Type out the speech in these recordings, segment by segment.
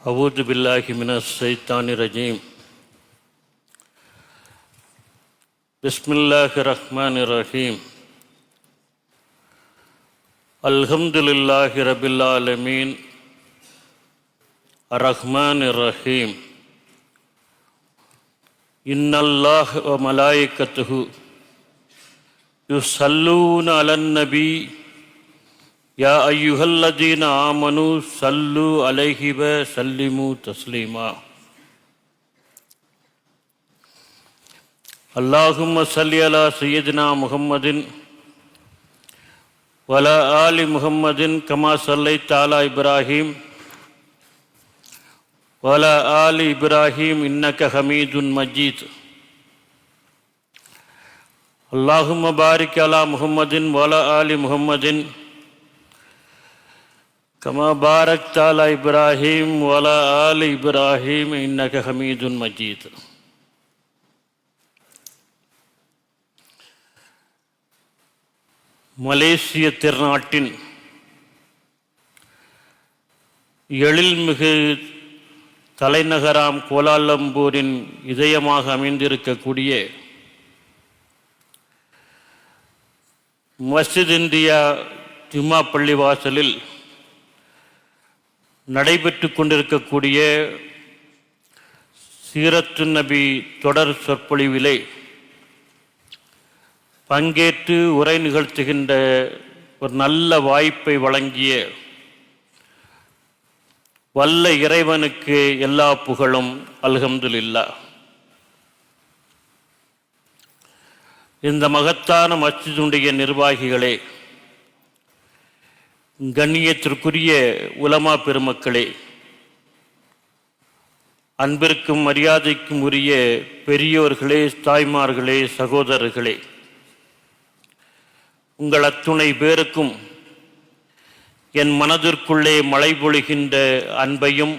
அஊது பில்லாஹி மினஷ் ஷைத்தானிர் ரஜீம். பிஸ்மில்லாஹிர் ரஹ்மானிர் ரஹீம். அல்ஹம்துலில்லாஹி ரப்பில் ஆலமீன் அர்-ரஹ்மானிர் ரஹீம். இன்னல்லாஹ வ மலாயிகத்துஹு யுஸல்லூன அலன் நபி யா அய்யுஹல்லதீன ஆமனு ஸல்லு அலைஹி வ ஸல்லிமு தஸ்லீமா. அல்லாஹும்ம ஸல்லி அலா சய்யிதினா முஹம்மதின் வ அலா ஆலி முஹம்மதின் கமா ஸல்லைத அலா இப்ராஹீம் வ அலா ஆலி இப்ராஹீம் இன்னக ஹமீதுன் மஜீத். அல்லாஹும்ம பாரிக் அலா முஹம்மதின் வ அலா ஆலி முஹம்மதின் கமா பாரக்த அலா இப்ராஹீம் வ அலா ஆலி இப்ராஹீம் இன்னக ஹமீதுன் மஜீத். மலேசிய திருநாட்டின் எழில்மிகு தலைநகராம் கோலாலம்பூரின் இதயமாக அமைந்திருக்கக்கூடிய மஸ்ஜித் இந்தியா ஜும்மா பள்ளிவாசலில் நடைபெற்று கொண்டிருக்கக்கூடிய சீரத்து நபி தொடர் சொற்பொழிவிலே பங்கேற்று உரை நிகழ்த்துகின்ற ஒரு நல்ல வாய்ப்பை வழங்கிய வல்ல இறைவனுக்கு எல்லா புகழும். அல்ஹம்துலில்லாஹ். இந்த மகத்தான மஸ்ஜிதுடைய நிர்வாகிகளே, கண்ணியத்திற்குரிய உலமா பெருமக்களே, அன்பிற்கும் மரியாதைக்கும் உரிய பெரியோர்களே, தாய்மார்களே, சகோதரர்களே, உங்கள் அத்துணை பேருக்கும் என் மனதிற்குள்ளே மழை பொழிகின்ற அன்பையும்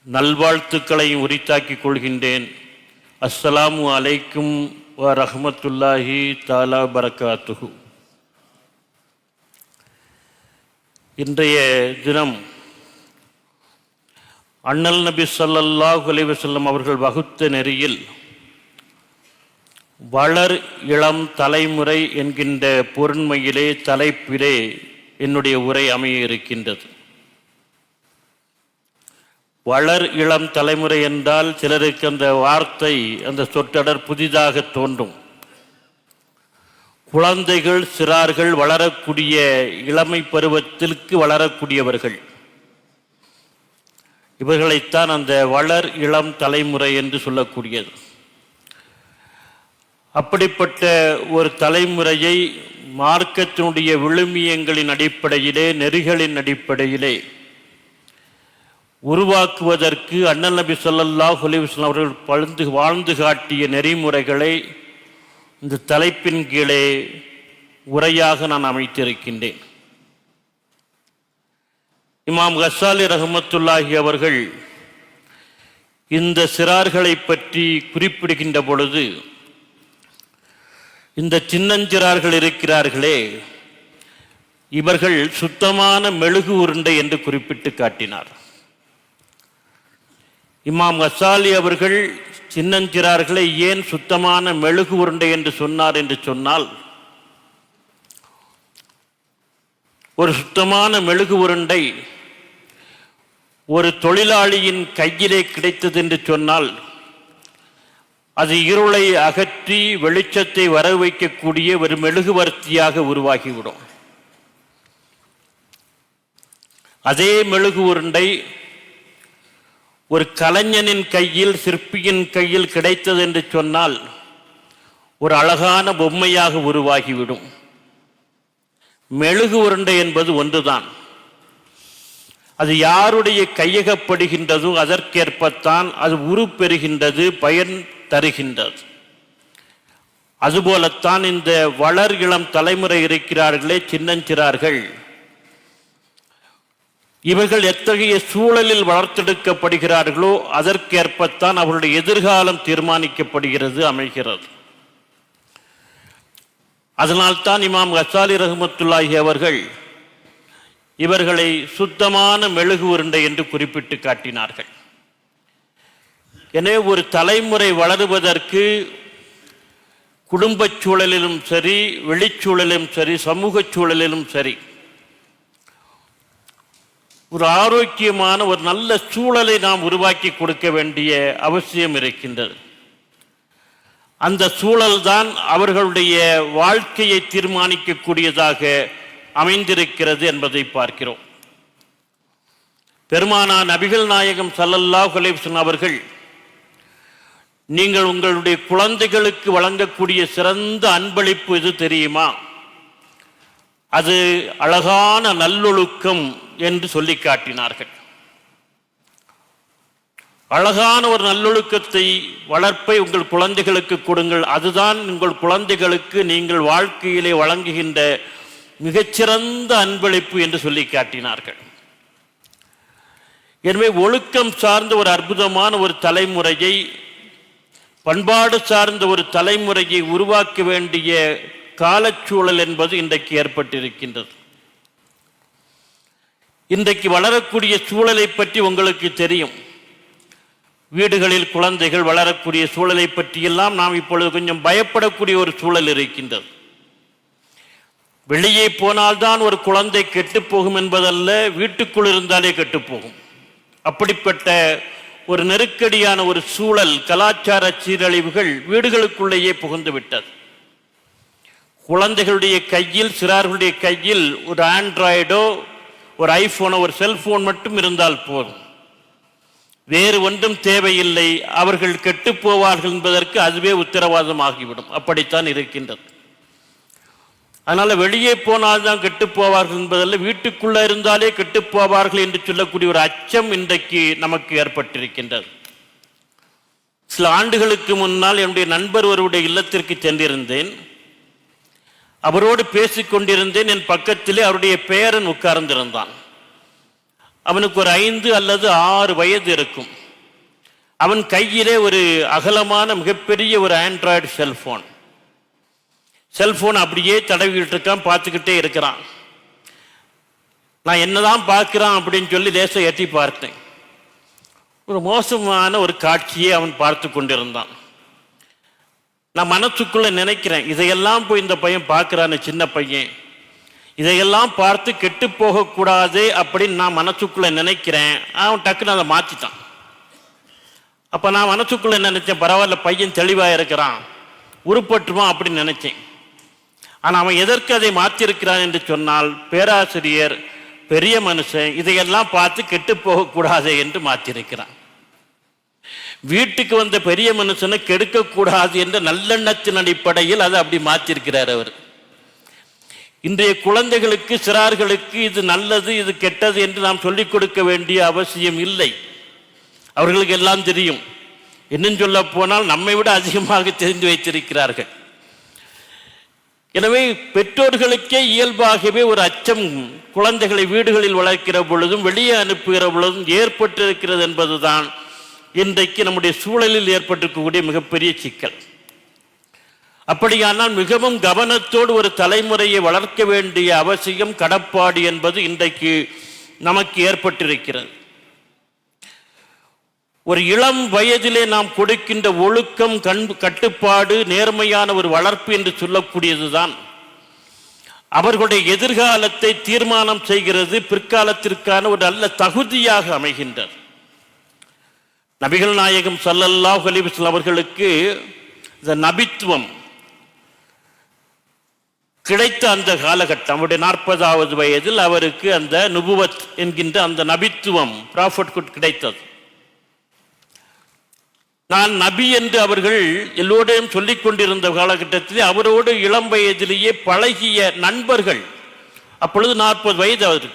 நல்வாழ்த்துக்களையும் உரித்தாக்கிக் கொள்கின்றேன். அஸ்ஸலாமு அலைக்கும் வ ரஹ்மத்துல்லாஹி தஆலா பரக்காத்துஹு. இன்றைய தினம் அண்ணல் நபி ஸல்லல்லாஹு அலைஹி வஸல்லம் அவர்கள் வகுத்த நெறியில் வளர் இளம் தலைமுறை என்கின்ற பொருண்மையிலே தலைப்பிலே என்னுடைய உரை அமைய இருக்கின்றது. வளர் இளம் தலைமுறை என்றால் சிலருக்கு அந்த வார்த்தை, அந்த சொற்றொடர் புதிதாக தோன்றும். குழந்தைகள், சிறார்கள், வளரக்கூடிய இளமை பருவத்திற்கு வளரக்கூடியவர்கள், இவர்களைத்தான் அந்த வளர் இளம் தலைமுறை என்று சொல்லக்கூடியது. அப்படிப்பட்ட ஒரு தலைமுறையை மார்க்கத்தினுடைய விழுமியங்களின் அடிப்படையிலே, நெறிகளின் அடிப்படையிலே உருவாக்குவதற்கு அண்ணல் நபி ஸல்லல்லாஹு அலைஹி வஸல்லம் அவர்கள் வாழ்ந்து காட்டிய நெறிமுறைகளை இந்த தலைப்பின் கீழே உரையாக நான் அமைத்திருக்கின்றேன். இமாம் கஸ்ஸாலி ரஹ்மத்துல்லாஹி அவர்கள் இந்த சிறார்களை பற்றி குறிப்பிடுகின்ற பொழுது, இந்த சின்னஞ்சிறார்கள் இருக்கிறார்களே, இவர்கள் சுத்தமான மெழுகு உருண்டை என்று குறிப்பிட்டு காட்டினார். இமாம் கஸ்ஸாலி அவர்கள் சின்னஞ்சிறார்களை ஏன் சுத்தமான மெழுகு உருண்டை என்று சொன்னார் என்று சொன்னால், ஒரு சுத்தமான மெழுகு உருண்டை ஒரு தொழிலாளியின் கையிலே கிடைத்தது என்று சொன்னால் அது இருளை அகற்றி வெளிச்சத்தை வர வைக்கக்கூடிய ஒரு மெழுகுவர்த்தியாக உருவாகிவிடும். அதே மெழுகு உருண்டை ஒரு கலைஞனின் கையில், சிற்பியின் கையில் கிடைத்தது என்று சொன்னால் ஒரு அழகான பொம்மையாக உருவாகிவிடும். மெழுகு உருண்டை என்பது ஒன்றுதான். அது யாருடைய கையகப்படுகின்றதோ அதற்கேற்பத்தான் அது உருப்பெறுகின்றது, பயன் தருகின்றது. அதுபோலத்தான் இந்த வளர் இளம் தலைமுறை இருக்கிறார்களே, சின்னஞ்சிறார்கள், இவர்கள் எத்தகைய சூழலில் வளர்த்தெடுக்கப்படுகிறார்களோ அதற்கேற்பத்தான் அவர்களுடைய எதிர்காலம் தீர்மானிக்கப்படுகிறது, அமைகிறது. அதனால்தான் இமாம் கஸ்ஸாலி ரஹ்மத்துல்லாஹி அவர்கள் இவர்களை சுத்தமான மெழுகு உருண்டை என்று குறிப்பிட்டு காட்டினார்கள். எனவே ஒரு தலைமுறை வளருவதற்கு குடும்பச் சூழலிலும் சரி, வெளிச்சூழலிலும் சரி, சமூக சூழலிலும் சரி, ஒரு ஆரோக்கியமான ஒரு நல்ல சூழலை நாம் உருவாக்கி கொடுக்க வேண்டிய அவசியம் இருக்கின்றது. அந்த சூழல் தான் அவர்களுடைய வாழ்க்கையை தீர்மானிக்கக்கூடியதாக அமைந்திருக்கிறது என்பதை பார்க்கிறோம். பெருமானார் நபிகள் நாயகம் ஸல்லல்லாஹு அலைஹி வஸல்லம் அவர்கள், நீங்கள் உங்களுடைய குழந்தைகளுக்கு வழங்கக்கூடிய சிறந்த அன்பளிப்பு எது தெரியுமா? அது அழகான நல்லொழுக்கம் என்று சொல்லி காட்டினார்கள். அழகான ஒரு நல்லொழுக்கத்தை, வளர்ப்பை உங்கள் குழந்தைகளுக்கு கொடுங்கள். அதுதான் உங்கள் குழந்தைகளுக்கு நீங்கள் வாழ்க்கையிலே வழங்குகின்ற மிகச்சிறந்த அன்பளிப்பு என்று சொல்லி காட்டினார்கள். எனவே ஒழுக்கம் சார்ந்த ஒரு அற்புதமான ஒரு தலைமுறையை, பண்பாடு சார்ந்த ஒரு தலைமுறையை உருவாக்க வேண்டிய காலச்சூழல் என்பது இன்றைக்கு ஏற்பட்டிருக்கின்றது. இன்றைக்கு வளரக்கூடிய சூழலை பற்றி உங்களுக்கு தெரியும். வீடுகளில் குழந்தைகள் வளரக்கூடிய சூழலை பற்றியெல்லாம் நாம் இப்பொழுது கொஞ்சம் பயப்படக்கூடிய ஒரு சூழல் இருக்கின்றது. வெளியே போனால்தான் ஒரு குழந்தை கெட்டுப்போகும் என்பதல்ல, வீட்டுக்குள் இருந்தாலே கெட்டுப்போகும். அப்படிப்பட்ட ஒரு நெருக்கடியான ஒரு சூழல், கலாச்சார சீரழிவுகள் வீடுகளுக்குள்ளேயே புகுந்து விட்டது. குழந்தைகளுடைய கையில், சிறார்களுடைய கையில் ஒரு ஆண்ட்ராய்டோ, ஒரு ஐபோனோ, ஒரு செல்போன் மட்டும் இருந்தால் போதும், வேறு ஒன்றும் தேவையில்லை. அவர்கள் கெட்டுப் போவார்கள் என்பதற்கு அதுவே உத்தரவாதமாகிவிடும். அப்படித்தான் இருக்கின்றது. அதனால வெளியே போனால்தான் கெட்டுப் போவார்கள் என்பதல்ல, வீட்டுக்குள்ள இருந்தாலே கெட்டுப் போவார்கள் என்று சொல்லக்கூடிய ஒரு அச்சம் இன்றைக்கு நமக்கு ஏற்பட்டிருக்கின்றது. சில ஆண்டுகளுக்கு முன்னால் என்னுடைய நண்பர் ஒருவருடைய இல்லத்திற்கு சென்றிருந்தேன். அவரோடு பேசிக்கொண்டிருந்தேன். என் பக்கத்திலே அவருடைய பேரன் உட்கார்ந்திருந்தான். அவனுக்கு ஒரு 5 அல்லது 6 வயது இருக்கும். அவன் கையிலே ஒரு அகலமான மிகப்பெரிய ஒரு ஆண்ட்ராய்டு செல்போன் அப்படியே தடவிக்கிட்டு இருக்கான், பார்த்துக்கிட்டே இருக்கிறான். நான் என்னதான் பார்க்கிறான் அப்படின்னு சொல்லி லேசை ஏற்றி பார்த்தேன். ஒரு மோசமான ஒரு காட்சியை அவன் பார்த்து கொண்டிருந்தான். நான் மனசுக்குள்ள நினைக்கிறேன், இதையெல்லாம் போய் இந்த பையன் பார்க்கிறான்னு, சின்ன பையன், இதையெல்லாம் பார்த்து கெட்டு போகக்கூடாது அப்படின்னு நான் மனசுக்குள்ள நினைக்கிறேன். அவன் டக்குன்னு அதை மாற்றிட்டான். அப்போ நான் மனசுக்குள்ள நினைச்சேன், பரவாயில்ல, பையன் தெளிவாக இருக்கிறான், உருப்பட்டுவான் அப்படின்னு நினைச்சேன். ஆனால் அவன் எதற்கு அதை மாற்றிருக்கிறான் என்று சொன்னால், பேராசிரியர், பெரிய மனுஷன், இதையெல்லாம் பார்த்து கெட்டு போகக்கூடாது என்று மாற்றிருக்கிறான். வீட்டுக்கு வந்த பெரிய மனுஷனை கெடுக்கக்கூடாது என்ற நல்லெண்ணத்தின் அடிப்படையில் அதை அப்படி மாற்றிருக்கிறார் அவர். இன்றைய குழந்தைகளுக்கு, சிறார்களுக்கு இது நல்லது, இது கெட்டது என்று நாம் சொல்லிக் கொடுக்க வேண்டிய அவசியம் இல்லை. அவர்களுக்கு எல்லாம் தெரியும். இன்னும் சொல்ல போனால் நம்மை விட அதிகமாக தெரிந்து வைத்திருக்கிறார்கள். எனவே பெற்றோர்களுக்கே இயல்பாகவே ஒரு அச்சம் குழந்தைகளை வீடுகளில் வளர்க்கிற பொழுதும் வெளியே அனுப்புகிற பொழுதும் ஏற்பட்டிருக்கிறது என்பதுதான் இன்றைக்கு நம்முடைய சூழலில் ஏற்பட்டிருக்கக்கூடிய மிகப்பெரிய சிக்கல். அப்படியானால் மிகவும் கவனத்தோடு ஒரு தலைமுறையை வளர்க்க வேண்டிய அவசியம், கடப்பாடு என்பது இன்றைக்கு நமக்கு ஏற்பட்டிருக்கிறது. ஒரு இளம் வயதிலே நாம் கொடுக்கின்ற ஒழுக்கம், கட்டுப்பாடு, நேர்மையான ஒரு வளர்ப்பு என்று சொல்லக்கூடியதுதான் அவர்களுடைய எதிர்காலத்தை தீர்மானம் செய்கிறது, பிற்காலத்திற்கான ஒரு நல்ல தகுதியாக அமைகின்றது. நபிகள் நாயகம் ஸல்லல்லாஹு அலைஹி வஸல்லம் அவர்களுக்கு இந்த நபித்துவம் கிடைத்த அந்த காலகட்டம், அவருடைய 40வது வயதில் அவருக்கு அந்த நுபுவத் என்கின்ற அந்த நபித்துவம், ப்ராஃபட்ஹுட் கிடைத்தது. நான் நபி என்று அவர்கள் எல்லோரையும் சொல்லிக் கொண்டிருந்த காலகட்டத்திலே அவரோடு இளம் வயதிலேயே பழகிய நண்பர்கள், அப்பொழுது 40 வயது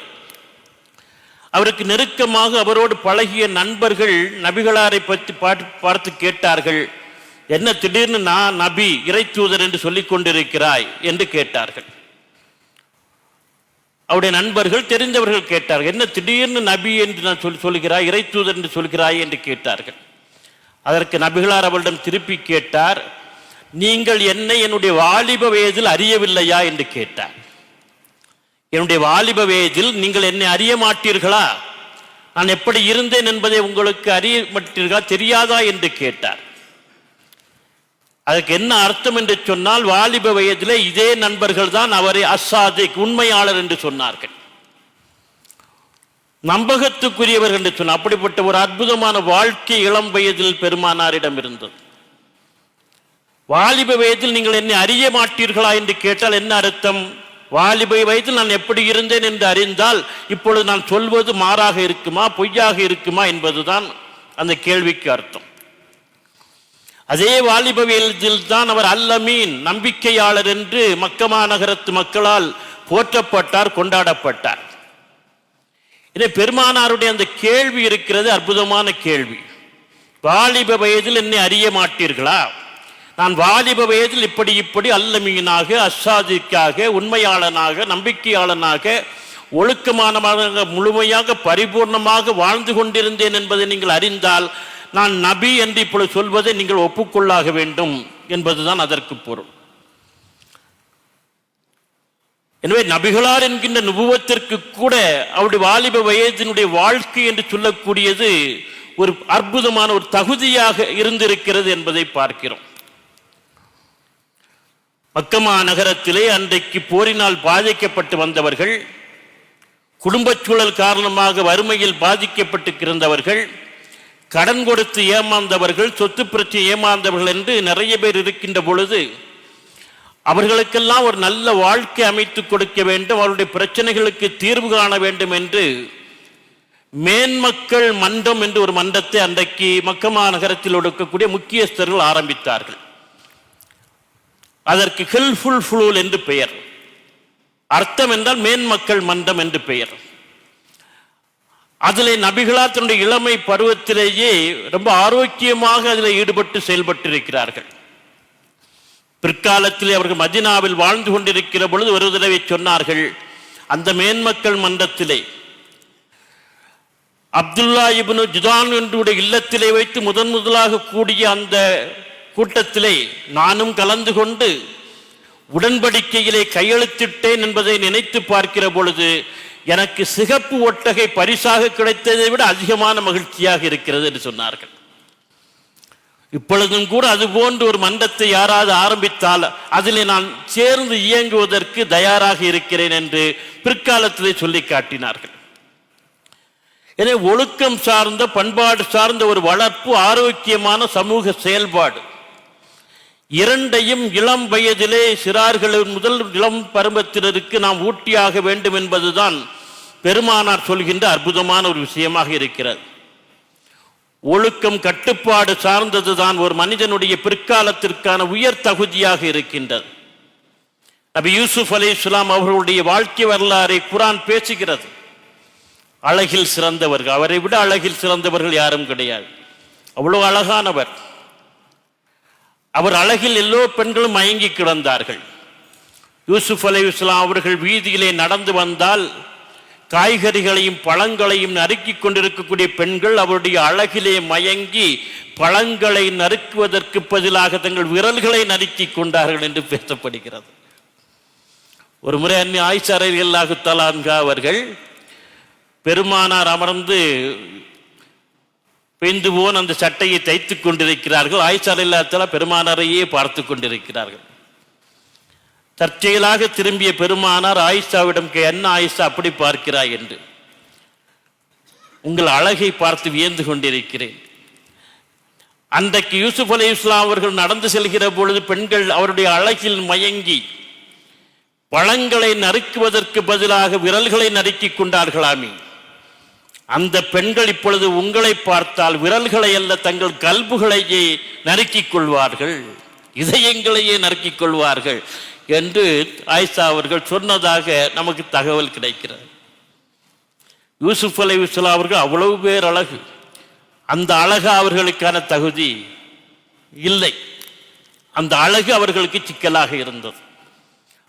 அவருக்கு நெருக்கமாக அவரோடு பழகிய நண்பர்கள் நபிகளாரை பற்றி பார்த்து கேட்டார்கள், என்ன திடீர்னு நான் நபி, இறை தூதர் என்று சொல்லிக் கொண்டிருக்கிறாய் என்று கேட்டார்கள். அவருடைய நண்பர்கள், தெரிந்தவர்கள் கேட்டார்கள், என்ன திடீர்னு நபி என்று நான் சொல்கிறாய், இறை தூதர் என்று சொல்கிறாய் என்று கேட்டார்கள். அதற்கு நபிகளார் அவரிடம் திருப்பி கேட்டார், நீங்கள் என்னை என்னுடைய வாலிப வயதில் அறியவில்லையா என்று கேட்டார். என்னுடைய வாலிப வயதில் நீங்கள் என்னை அறிய மாட்டீர்களா, நான் எப்படி இருந்தேன் என்பதை உங்களுக்கு அறிய மாட்டீர்களா, தெரியாதா என்று கேட்டார். அதுக்கு என்ன அர்த்தம் என்று சொன்னால், வாலிப வயதிலே இதே நண்பர்கள் தான் அவரை அஸ்ஸாதிக், உண்மையாளர் என்று சொன்னார்கள், நம்பகத்துக்குரியவர்கள் என்று சொன்னார். அப்படிப்பட்ட ஒரு அற்புதமான வாழ்க்கை இளம் வயதில் பெருமானாரிடம் இருந்தது. வாலிப வயதில் நீங்கள் என்னை அறிய மாட்டீர்களா என்று கேட்டால் என்ன அர்த்தம்? வாலிப வயதில் நான் எப்படி இருந்தேன் என்று அறிந்தால் இப்பொழுது நான் சொல்வது மாறாக இருக்குமா, பொய்யாக இருக்குமா என்பதுதான் அந்த கேள்விக்கு அர்த்தம். அதே வாலிப வயதில் தான் அவர் அல்லமீன், நம்பிக்கையாளர் என்று மக்கமா நகரத்து மக்களால் போற்றப்பட்டார், கொண்டாடப்பட்டார். இதை பெருமானாருடைய அந்த கேள்வி இருக்கிறது, அற்புதமான கேள்வி. வாலிப வயதில் என்னை அறிய மாட்டீர்களா, நான் வாலிப வயதில் இப்படி அல்லமீனாக, அஸ்ஸாதிக்காக, உண்மையாளனாக, நம்பிக்கையாளனாக, ஒழுக்கமானமாக, முழுமையாக, பரிபூர்ணமாக வாழ்ந்து கொண்டிருந்தேன் என்பதை நீங்கள் அறிந்தால் நான் நபி என்று இப்பொழுது சொல்வதை நீங்கள் ஒப்புக்கொள்ளாக வேண்டும் என்பதுதான் அதற்கு பொருள். எனவே நபிகளார் என்கின்ற நுபுவத்திற்கு கூட அவருடைய வாலிப வயதினுடைய வாழ்க்கை என்று சொல்லக்கூடியது ஒரு அற்புதமான ஒரு தகுதியாக இருந்திருக்கிறது என்பதை பார்க்கிறோம். மக்கமா நகரத்திலே அன்றைக்கு போரினால் பாதிக்கப்பட்டு வந்தவர்கள், குடும்பச் சூழல் காரணமாக வறுமையில் பாதிக்கப்பட்டு கிடந்தவர்கள், கடன் கொடுத்து ஏமாந்தவர்கள், சொத்து பிரச்சனை ஏமாந்தவர்கள் என்று நிறைய பேர் இருக்கின்ற பொழுது அவர்களுக்கெல்லாம் ஒரு நல்ல வாழ்க்கை அமைத்து கொடுக்க வேண்டும், அவருடைய பிரச்சனைகளுக்கு தீர்வு காண வேண்டும் என்று மேன்மக்கள் மன்றம் என்று ஒரு மன்றத்தை அன்றைக்கு மக்கமா நகரத்தில் இருக்கக்கூடிய முக்கியஸ்தர்கள் ஆரம்பித்தார்கள். அதற்கு ஹில்ஃபுல் ஃபுலூல் என்று பெயர். அர்த்தம் என்றால் மேன்மக்கள் மன்றம் என்று பெயர். அதிலே நபிகளார் தன்னுடைய இளமை பருவத்திலேயே ரொம்ப ஆரோக்கியமாக அதில் ஈடுபட்டு செயல்பட்டு இருக்கிறார்கள். பிற்காலத்திலே அவர்கள் மதீனாவில் வாழ்ந்து கொண்டிருக்கிற பொழுது ஒரு தடவை சொன்னார்கள், அந்த மேன்மக்கள் மன்றத்திலே அப்துல்லா இப்னு ஜுதான் என்றுடைய இல்லத்திலே வைத்து முதலாக கூடிய அந்த கூட்டத்திலே நானும் கலந்து கொண்டு உடன்படிக்கையிலே கையெழுத்திட்டேன் என்பதை நினைத்து பார்க்கிற பொழுது எனக்கு சிகப்பு ஒட்டகை பரிசாக கிடைத்ததை விட அதிகமான மகிழ்ச்சியாக இருக்கிறது என்று சொன்னார்கள். இப்பொழுதும் கூட அது போன்ற ஒரு மன்றத்தை யாராவது ஆரம்பித்தால் அதிலே நான் சேர்ந்து இயங்குவதற்கு தயாராக இருக்கிறேன் என்று பிற்காலத்திலே சொல்லி காட்டினார்கள். எனவே ஒழுக்கம் சார்ந்த, பண்பாடு சார்ந்த ஒரு வளர்ப்பு, ஆரோக்கியமான சமூக செயல்பாடு இரண்டையும் இளம் வயதிலே சிறார்களின் முதல் இளம் பருவத்தினருக்கு நாம் ஊட்டியாக வேண்டும் என்பதுதான் பெருமானார் சொல்கின்ற அற்புதமான ஒரு விஷயமாக இருக்கிறது. ஒழுக்கம், கட்டுப்பாடு சார்ந்ததுதான் ஒரு மனிதனுடைய பிற்காலத்திற்கான உயர் தகுதியாக இருக்கின்றது. நபி யூசுப் அலைஹிஸ்ஸலாம் அவர்களுடைய வாழ்க்கை வரலாறை குர்ஆன் பேசுகிறது. அழகில் சிறந்தவர்கள், அவரை விட அழகில் சிறந்தவர்கள் யாரும் கிடையாது. அவ்வளவு அழகானவர். அவர் அழகில் எல்லோ பெண்களும் மயங்கி கிடந்தார்கள். யூசுப் அலைஹிஸ்ஸலாம் அவர்கள் வீதியிலே நடந்து வந்தால் காய்கறிகளையும் பழங்களையும் நறுக்கி கொண்டிருக்கக்கூடிய பெண்கள் அவருடைய அழகிலே மயங்கி பழங்களை நறுக்குவதற்கு பதிலாக தங்கள் விரல்களை நறுக்கி கொண்டார்கள் என்று பேசப்படுகிறது. ஒரு முறை அன்னி ஆயிஷா ரலியல்லாஹு தஆலா அன்ஹா அவர்கள் பெருமானார் அமர்ந்து பெய்ந்து போன் அந்த சட்டையை தைத்துக் கொண்டிருக்கிறார்கள். ஆயிஷா ரலியல்லாஹு தஆலா பெருமானாரையே பார்த்து கொண்டிருக்கிறார்கள். தற்செயலாக திரும்பிய பெருமானார் ஆயிஷாவிடம் என்ன ஆயிஷா அப்படி பார்க்கிறாய் என்று. உங்கள் அழகை பார்த்து வியந்து கொண்டிருக்கிறேன். அன்றைக்கு யூசுப் அலைஹிஸ்ஸலாம் அவர்கள் நடந்து செல்கிற பொழுது பெண்கள் அவருடைய அழகில் மயங்கி பழங்களை நறுக்குவதற்கு பதிலாக விரல்களை நறுக்கிக் கொண்டார்களாமே. அந்த பெண்கள் இப்பொழுது உங்களை பார்த்தால் விரல்களை அல்ல, தங்கள் கல்புகளையே நறுக்கிக் கொள்வார்கள், இதயங்களையே நறுக்கிக் கொள்வார்கள் என்று ஆயிஷா அவர்கள் சொன்னதாக நமக்கு தகவல் கிடைக்கிறது. யூசுப் அலைஹிஸ்ஸலாம் அவர்கள் அவ்வளவு பேர் அழகு. அந்த அழகு அவர்களுக்கான தகுதி இல்லை. அந்த அழகு அவர்களுக்கு சிக்கலாக இருந்தது.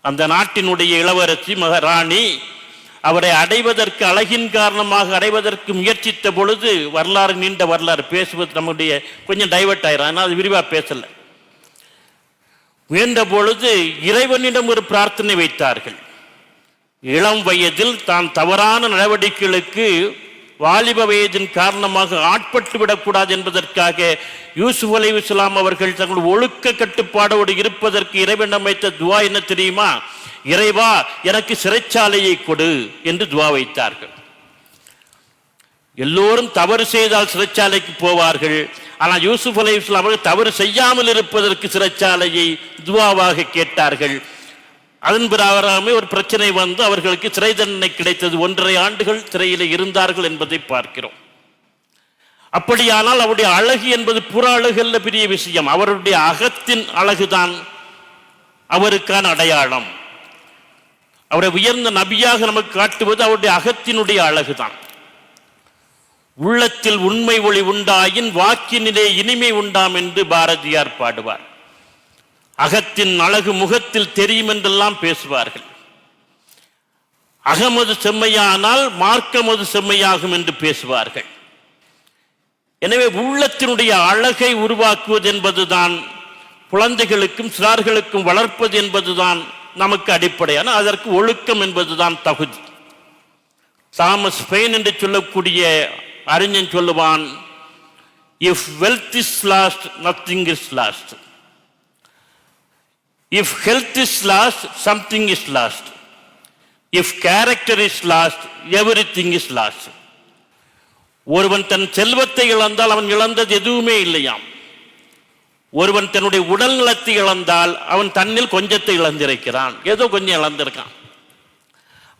அந்த நாட்டினுடைய இளவரசி மகாராணி அவரை அடைவதற்கு, அழகின் காரணமாக அடைவதற்கு முயற்சித்த பொழுது, வரலாறு நீண்ட வரலாறு பேசுவது நம்முடைய கொஞ்சம் டைவர்ட் ஆயிரும், ஆனால் அது விரிவாக பேசல. முயன்ற பொழுது இறைவனிடம் ஒரு பிரார்த்தனை வைத்தார்கள். இளம் வயதில் தான் தவறான நடவடிக்கைகளுக்கு வாலிப வயதின் காரணமாக ஆட்பட்டு விடக்கூடாது என்பதற்காக யூசுப் அலைஹிஸ்ஸலாம் அவர்கள் தங்கள் ஒழுக்க கட்டுப்பாடோடு இருப்பதற்கு இறைவன் அமைத்த துவா என்ன தெரியுமா? இறைவா, எனக்கு சிறைச்சாலையை கொடு என்று துவா வைத்தார்கள். எல்லோரும் தவறு செய்தால் சிறைச்சாலைக்கு போவார்கள். ஆனால் யூசுப் அலைஹிஸ்ஸலாம் அவர்கள் தவறு செய்யாமல் இருப்பதற்கு சிறைச்சாலையை துவாவாக கேட்டார்கள். அதன் பிறகு ஒரு பிரச்சனை வந்து அவர்களுக்கு சிறை தண்டனை கிடைத்தது. 1.5 ஆண்டுகள் சிறையில் இருந்தார்கள் என்பதை பார்க்கிறோம். அப்படியானால் அவருடைய அழகு என்பது புற அழகு அல்ல, பெரிய விஷயம். அவருடைய அகத்தின் அழகுதான் அவருக்கான அடையாளம். அவரை உயர்ந்த நபியாக நமக்கு காட்டுவது அவருடைய அகத்தினுடைய அழகுதான். உள்ளத்தில் உண்மை ஒளி உண்டாயின் வாக்கினிலே இனிமை உண்டாம் என்று பாரதியார் பாடுவார். அகத்தின் அழகு முகத்தில் தெரியும் என்றெல்லாம் பேசுவார்கள். அகமது செம்மையானால் மார்க்கமது செம்மையாகும் என்று பேசுவார்கள். எனவே உள்ளத்தினுடைய அழகை உருவாக்குவது என்பதுதான் குழந்தைகளுக்கும் சிறார்களுக்கும் வளர்ப்பது என்பதுதான் நமக்கு அடிப்படையான, அதற்கு ஒழுக்கம் என்பதுதான் தகுதி. தாமஸ் பெயின் என்று சொல்லக்கூடிய அறிஞன் சொல்லுவான், if wealth is last nothing is last. If health is lost, something is lost. If character is lost, everything is lost. ஒருவன் தன் செல்வத்தை இழந்தால் அவன் இழந்தது எதுவுமே இல்லையாம். ஒருவன் தன்னுடைய உடல் நலத்தை இழந்தால் அவன் தன்னில் கொஞ்சத்தை இழந்திருக்கிறான், ஏதோ கொஞ்சம் இழந்திருக்கான்.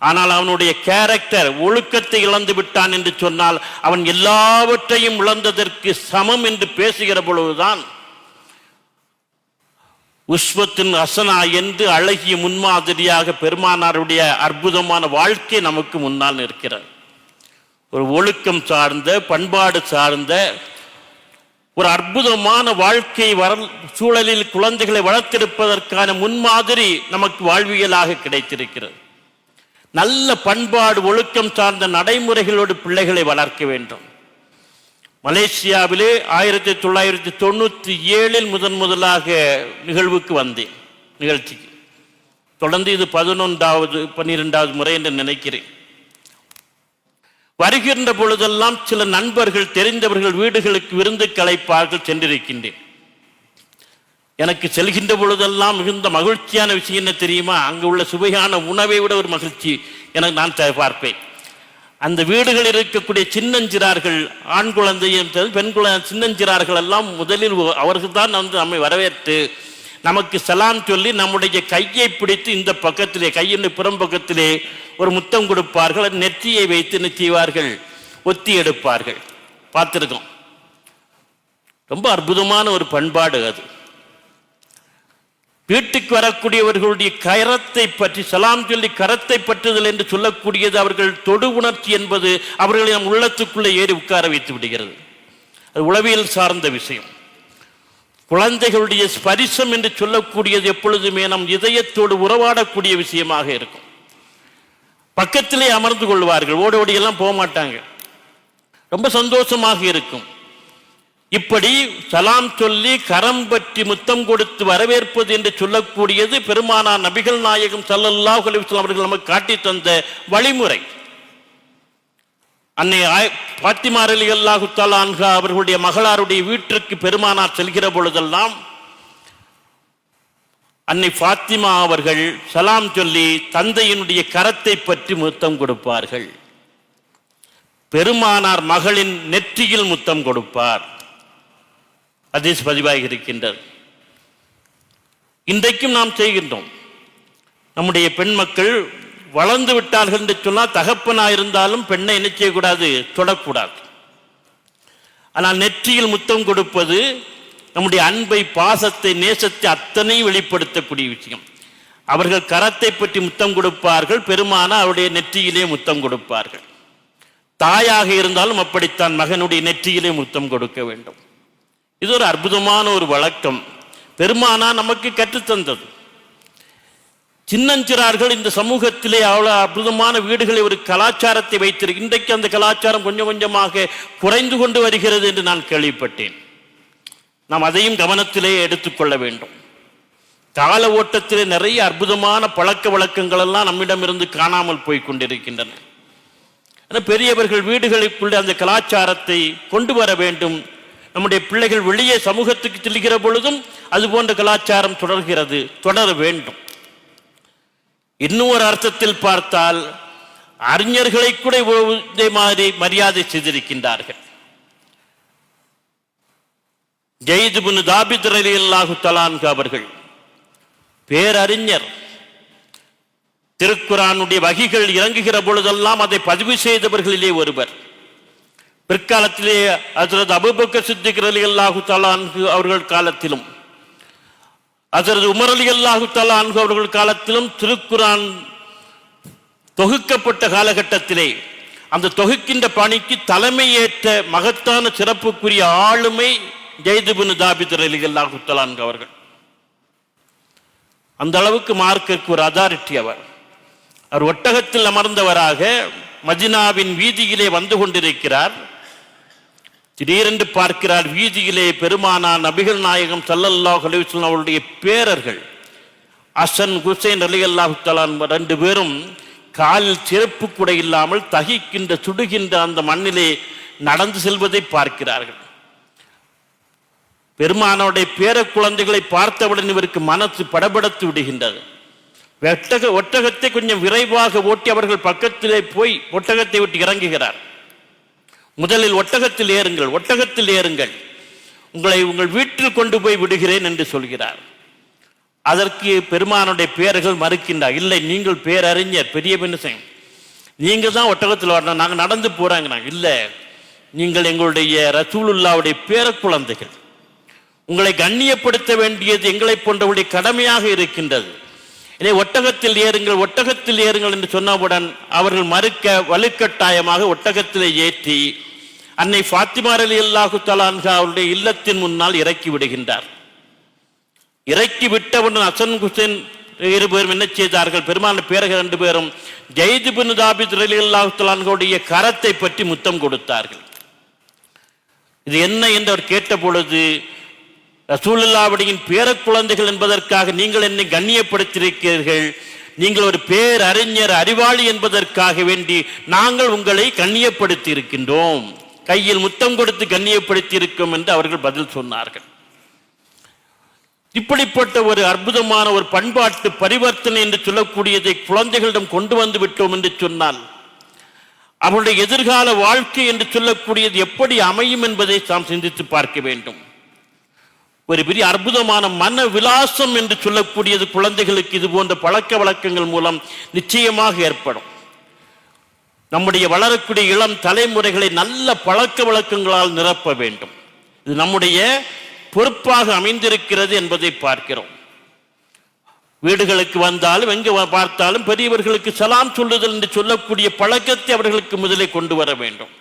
ஆனால் அவனுடைய கேரக்டர், ஒழுக்கத்தை இழந்து விட்டான் என்று சொன்னால் அவன் எல்லாவற்றையும் இழந்ததற்கு சமம் என்று பேசுகிற பொழுதுதான் உஸ்வத்தின் ஹசனா என்று அழகிய முன்மாதிரியாக பெருமானாருடைய அற்புதமான வாழ்க்கை நமக்கு முன்னால் இருக்கிறது. ஒரு ஒழுக்கம் சார்ந்த, பண்பாடு சார்ந்த ஒரு அற்புதமான வாழ்க்கை சூழலில் குழந்தைகளை வளர்த்தெடுப்பதற்கான முன்மாதிரி நமக்கு வாழ்வியலாக கிடைத்திருக்கிறது. நல்ல பண்பாடு, ஒழுக்கம் சார்ந்த நடைமுறைகளோடு பிள்ளைகளை வளர்க்க வேண்டும். மலேசியாவிலே 1997 முதலாக நிகழ்வுக்கு வந்தேன், நிகழ்ச்சிக்கு. தொடர்ந்து இது 11வது 12வது முறை என்று நினைக்கிறேன். வருகின்ற பொழுதெல்லாம் சில நண்பர்கள், தெரிந்தவர்கள் வீடுகளுக்கு விருந்துக்கு அழைப்பார்கள், சென்றிருக்கின்றேன். எனக்கு செல்கின்ற பொழுதெல்லாம் மிகுந்த மகிழ்ச்சியான விஷயம் என்ன தெரியுமா? அங்கு உள்ள சுவையான உணவை விட ஒரு மகிழ்ச்சி எனக்கு நான் பார்ப்பேன். அந்த வீடுகளில் இருக்கக்கூடிய சின்னஞ்சிறார்கள், ஆண் குழந்தையும் பெண் குழந்தை, சின்னஞ்சிறார்கள் எல்லாம் முதலில் அவர்கள் தான் வந்து நம்மை வரவேற்று நமக்கு சலாம் சொல்லி நம்முடைய கையை பிடித்து இந்த பக்கத்திலே, கையின் புறம் பக்கத்திலே ஒரு முத்தம் கொடுப்பார்கள். நெற்றியை வைத்து என்ன செய்வார்கள்? ஒத்தி எடுப்பார்கள். பார்த்திருக்கோம். ரொம்ப அற்புதமான ஒரு பண்பாடு அது. வீட்டுக்கு வரக்கூடியவர்களுடைய கரத்தை பற்றி சலாம் சொல்லி கரத்தை பற்றுதல் என்று சொல்லக்கூடியது அவர்கள் தொடு உணர்ச்சி என்பது அவர்களை நம் உள்ளத்துக்குள்ளே ஏறி உட்கார வைத்து விடுகிறது. அது உளவியல் சார்ந்த விஷயம். குழந்தைகளுடைய ஸ்பரிசம் என்று சொல்லக்கூடியது எப்பொழுதுமே நம் இதயத்தோடு உறவாடக்கூடிய விஷயமாக இருக்கும். பக்கத்திலே அமர்ந்து கொள்வார்கள், ஓடோடியெல்லாம் போக மாட்டாங்க, ரொம்ப சந்தோஷமாக இருக்கும். இப்படி சலாம் சொல்லி கரம் பற்றி முத்தம் கொடுத்து வரவேற்பது என்று சொல்லக்கூடியது பெருமானார் நபிகள் நாயகம் ஸல்லல்லாஹு அலைஹி வஸல்லம் அவர்கள் நமக்கு காட்டி தந்த வழிமுறை. அன்னை பாத்திமா ரலியல்லாஹு தஆலா அன்ஹா அவர்களுடைய மகளாருடைய வீட்டிற்கு பெருமானார் செல்கிற பொழுதெல்லாம் அன்னை பாத்திமா அவர்கள் சலாம் சொல்லி தந்தையினுடைய கரத்தை பற்றி முத்தம் கொடுப்பார்கள். பெருமானார் மகளின் நெற்றியில் முத்தம் கொடுப்பார். ஹதீஸ் பதிவாகி இருக்கின்றது. இன்றைக்கும் நாம் செய்கின்றோம். நம்முடைய பெண் மக்கள் வளர்ந்து விட்டார்கள் என்று சொன்னால் தகப்பனாக இருந்தாலும் பெண்ணை என்ன செய்யக்கூடாது? தொடக்கூடாது. ஆனால் நெற்றியில் முத்தம் கொடுப்பது நம்முடைய அன்பை, பாசத்தை, நேசத்தை அத்தனை வெளிப்படுத்தக்கூடிய விஷயம். அவர்கள் கரத்தை பற்றி முத்தம் கொடுப்பார்கள், பெருமானா அவருடைய நெற்றியிலே முத்தம் கொடுப்பார்கள். தாயாக இருந்தாலும் அப்படித்தான் மகனுடைய நெற்றியிலே முத்தம் கொடுக்க வேண்டும். இது ஒரு அற்புதமான ஒரு வழக்கம், பெருமானா நமக்கு கற்றுத்தந்தது. சின்னஞ்சிறார்கள் இந்த சமூகத்திலே அவ்வளவு அற்புதமான வீடுகளை, ஒரு கலாச்சாரத்தை வைத்திருக்கு. இன்றைக்கு அந்த கலாச்சாரம் கொஞ்சம் கொஞ்சமாக குறைந்து கொண்டு வருகிறது என்று நான் கேள்விப்பட்டேன். நாம் அதையும் கவனத்திலே எடுத்துக்கொள்ள வேண்டும். கால ஓட்டத்திலே நிறைய அற்புதமான பழக்க வழக்கங்கள் எல்லாம் நம்மிடமிருந்து காணாமல் போய் கொண்டிருக்கின்றன. பெரியவர்கள் வீடுகளுக்குள்ளே அந்த கலாச்சாரத்தை கொண்டு வர வேண்டும். நம்முடைய பிள்ளைகள் வெளியே சமூகத்துக்கு செல்கிற பொழுதும் அது போன்ற கலாச்சாரம் தொடர வேண்டும். இன்னும் ஒரு அர்த்தத்தில் பார்த்தால் அறிஞர்களை கூட இதே மாதிரி மரியாதை செய்திருக்கின்றார்கள். ஜெயித் பின் தாபித் ரலியல்லாஹு தஆலா அன்ஹு அவர்கள் பேரறிஞர். திருக்குர்ஆனுடைய வகிகள் இறங்குகிற பொழுதெல்லாம் அதை பதிவு செய்தவர்களிலே ஒருவர். பிற்காலத்திலே ஹஜ்ரத் அபூபக்கர் சித்திக் ரலியல்லாஹு தஆலா அன்ஹு அவர்கள் காலத்திலும் ஹஜ்ரத் உமர் ரலியல்லாஹு தஆலா அன்ஹு அவர்கள் காலத்திலும் திருக்குர்ஆன் தொகுக்கப்பட்ட காலகட்டத்திலே அந்த தொகுக்கின்ற பணிக்கு தலைமையேற்ற மகத்தான சிறப்புக்குரிய ஆளுமை ஜெயித் பின் தாபித் ரலியல்லாஹு தஆலா அன்ஹு அவர்கள். அந்த அளவுக்கு மார்க்கிற்கு ஒரு அதாரிட்டி அவர். ஒட்டகத்தில் அமர்ந்தவராக மதீனாவின் வீதியிலே வந்து கொண்டிருக்கிறார். திடீரென்று பார்க்கிறார், வீதியிலே பெருமானார் நபிகள் நாயகம் ஸல்லல்லாஹு அலைஹி வஸல்லம் அவருடைய பேரர்கள் ஹசன் ஹுசைன் ரலியல்லாஹு தஆலா ரெண்டு பேரும் காலில் செருப்பு கூட இல்லாமல் தகிக்கின்ற சுடுகின்ற அந்த மண்ணிலே நடந்து செல்வதை பார்க்கிறார்கள். பெருமானாருடைய பேர குழந்தைகளை பார்த்தவுடன் இவருக்கு மனசு படபடத்து விடுகின்றது. ஒட்டகத்தை கொஞ்சம் விரைவாக ஓட்டி அவர்கள் பக்கத்திலே போய் ஒட்டகத்தை விட்டு இறங்குகிறார். முதலில் ஒட்டகத்தில் ஏறுங்கள், உங்களை உங்கள் வீட்டில் கொண்டு போய் விடுகிறேன் என்று சொல்கிறார். அதற்கு பெருமானுடைய பேர்கள் மறுக்கின்றார். இல்லை, நீங்கள் பேரறிஞர், பெரிய மனுஷன், நீங்கள் தான் ஒட்டகத்தில் வரணும், நாங்கள் நடந்து போறாங்க. இல்லை, நீங்கள் எங்களுடைய ரசூலுல்லாவுடைய பேர குழந்தைகள், உங்களை கண்ணியப்படுத்த வேண்டியது எங்களை போன்றவருடைய கடமையாக இருக்கின்றது. இதை ஒட்டகத்தில் ஏறுங்கள் என்று சொன்னவுடன் அவர்கள் மறுக்க வலுக்கட்டாயமாக ஒட்டகத்திலே ஏற்றி அன்னை ஃபாத்திமா ரலியல்லாஹு தஆலா அன்ஹா அவருடைய இல்லத்தின் முன்னால் இறக்கி விடுகின்றார். இறக்கி விட்டவுடன் ஹசன் ஹுசைன் இருவரும் என்ன செய்தார்கள்? பெருமான பேரர்கள் ரெண்டு பேரும் ஜெயித் பின் தாபித் ரலியல்லாஹு தஆலா அன்ஹுடைய கரத்தை பற்றி முத்தம் கொடுத்தார்கள். இது என்ன என்று அவர் கேட்ட பொழுது, ரசூலுல்லாஹ்வுடைய பேர குழந்தைகள் என்பதற்காக நீங்கள் என்னை கண்ணியப்படுத்தியிருக்கிறீர்கள், நீங்கள் ஒரு பேரறிஞர் அறிவாளி என்பதற்காக வேண்டி நாங்கள் உங்களை கண்ணியப்படுத்தி இருக்கின்றோம், கையில் முத்தம் கொடுத்து கண்ணியப்படுத்தி இருக்கோம் என்று அவர்கள் பதில் சொன்னார்கள். இப்படிப்பட்ட ஒரு அற்புதமான ஒரு பண்பாட்டு பரிவர்த்தனை என்று சொல்லக்கூடியதை குழந்தைகளிடம் கொண்டு வந்து விட்டோம் என்று சொன்னால் அவருடைய எதிர்கால வாழ்க்கை என்று சொல்லக்கூடியது எப்படி அமையும் என்பதை நாம் சிந்தித்து பார்க்க வேண்டும். ஒரு பெரிய அற்புதமான மன விலாசம் என்று சொல்லக்கூடியது குழந்தைகளுக்கு இது போன்ற பழக்க வழக்கங்கள் மூலம் நிச்சயமாக ஏற்படும். நம்முடைய வளரக்கூடிய இளம் தலைமுறைகளை நல்ல பழக்க வழக்கங்களால் நிரப்ப வேண்டும். இது நம்முடைய பொறுப்பாக அமைந்திருக்கிறது என்பதை பார்க்கிறோம். வீடுகளுக்கு வந்தாலும் எங்கு பார்த்தாலும் பெரியவர்களுக்கு சலாம் சொல்லுதல் என்று சொல்லக்கூடிய பழக்கத்தை அவர்களுக்கு முதலில் கொண்டு வர வேண்டும்.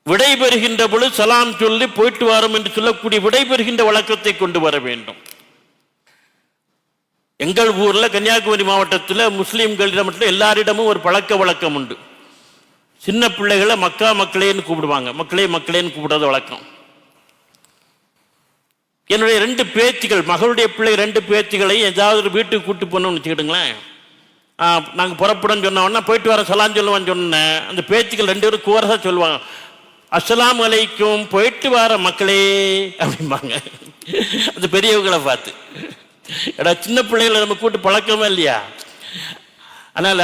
விடைபெறுகின்ற பொழுது சலாம் சொல்லி போயிட்டு வரும் என்று சொல்லக்கூடிய விடைபெறுகின்ற வழக்கத்தை கொண்டு வர வேண்டும். எங்கள் ஊர்ல கன்னியாகுமரி மாவட்டத்தில் முஸ்லீம்களிடம் மட்டும் எல்லாரிடமும் ஒரு பழக்க வழக்கம் உண்டு. சின்ன பிள்ளைகளை மக்களேன்னு கூப்பிடுவாங்க, மக்களேன்னு கூப்பிடுறது வழக்கம். என்னுடைய 2 பேத்திகள், மகளுடைய பிள்ளை 2 பேத்திகளை ஏதாவது ஒரு வீட்டுக்கு கூட்டு போனோம்னு வச்சுக்கிட்டுங்களேன், நாங்கள் புறப்படன்னு சொன்னோன்னா போயிட்டு வர சலாம் சொல்லுவான்னு சொன்னேன். அந்த பேத்திகள் 2 பேரும் கோரசா சொல்லுவாங்க, அஸ்ஸலாமு அலைக்கும், போயிட்டு வர மக்களே அப்படிம்பாங்க. அந்த பெரியவங்களை பார்த்து, எடா சின்ன பிள்ளைகளை நம்ம கூட்டு பழக்கமே இல்லையா? அதனால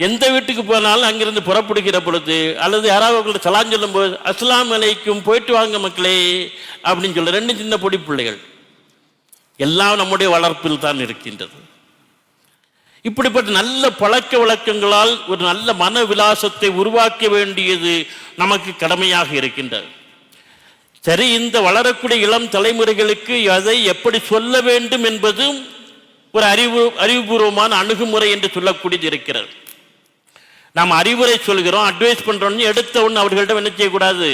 எந்த வீட்டுக்கு போனாலும் அங்கிருந்து புறப்படுகிற பொழுது அல்லது யாராவது அவங்களை சலாம் சொல்லும் போது அஸ்ஸலாமு அலைக்கும், போயிட்டு வாங்க மக்களே அப்படின்னு சொல்ல 2 சின்ன பொடி பிள்ளைகள். எல்லாம் நம்முடைய வளர்ப்பில் தான் இருக்கின்றது. இப்படிப்பட்ட நல்ல பழக்க வழக்கங்களால் ஒரு நல்ல மன விலாசத்தை உருவாக்க வேண்டியது நமக்கு கடமையாக இருக்கின்றது. சரி, இந்த வளரக்கூடிய இளம் தலைமுறைகளுக்கு அதை எப்படி சொல்ல வேண்டும் என்பதும் ஒரு அறிவுபூர்வமான அணுகுமுறை என்று சொல்லக்கூடியது இருக்கிறது. நாம் அறிவுரை சொல்கிறோம், அட்வைஸ் பண்றோம், எடுத்த உடனே அவர்களிடம் என்ன செய்யக்கூடாது?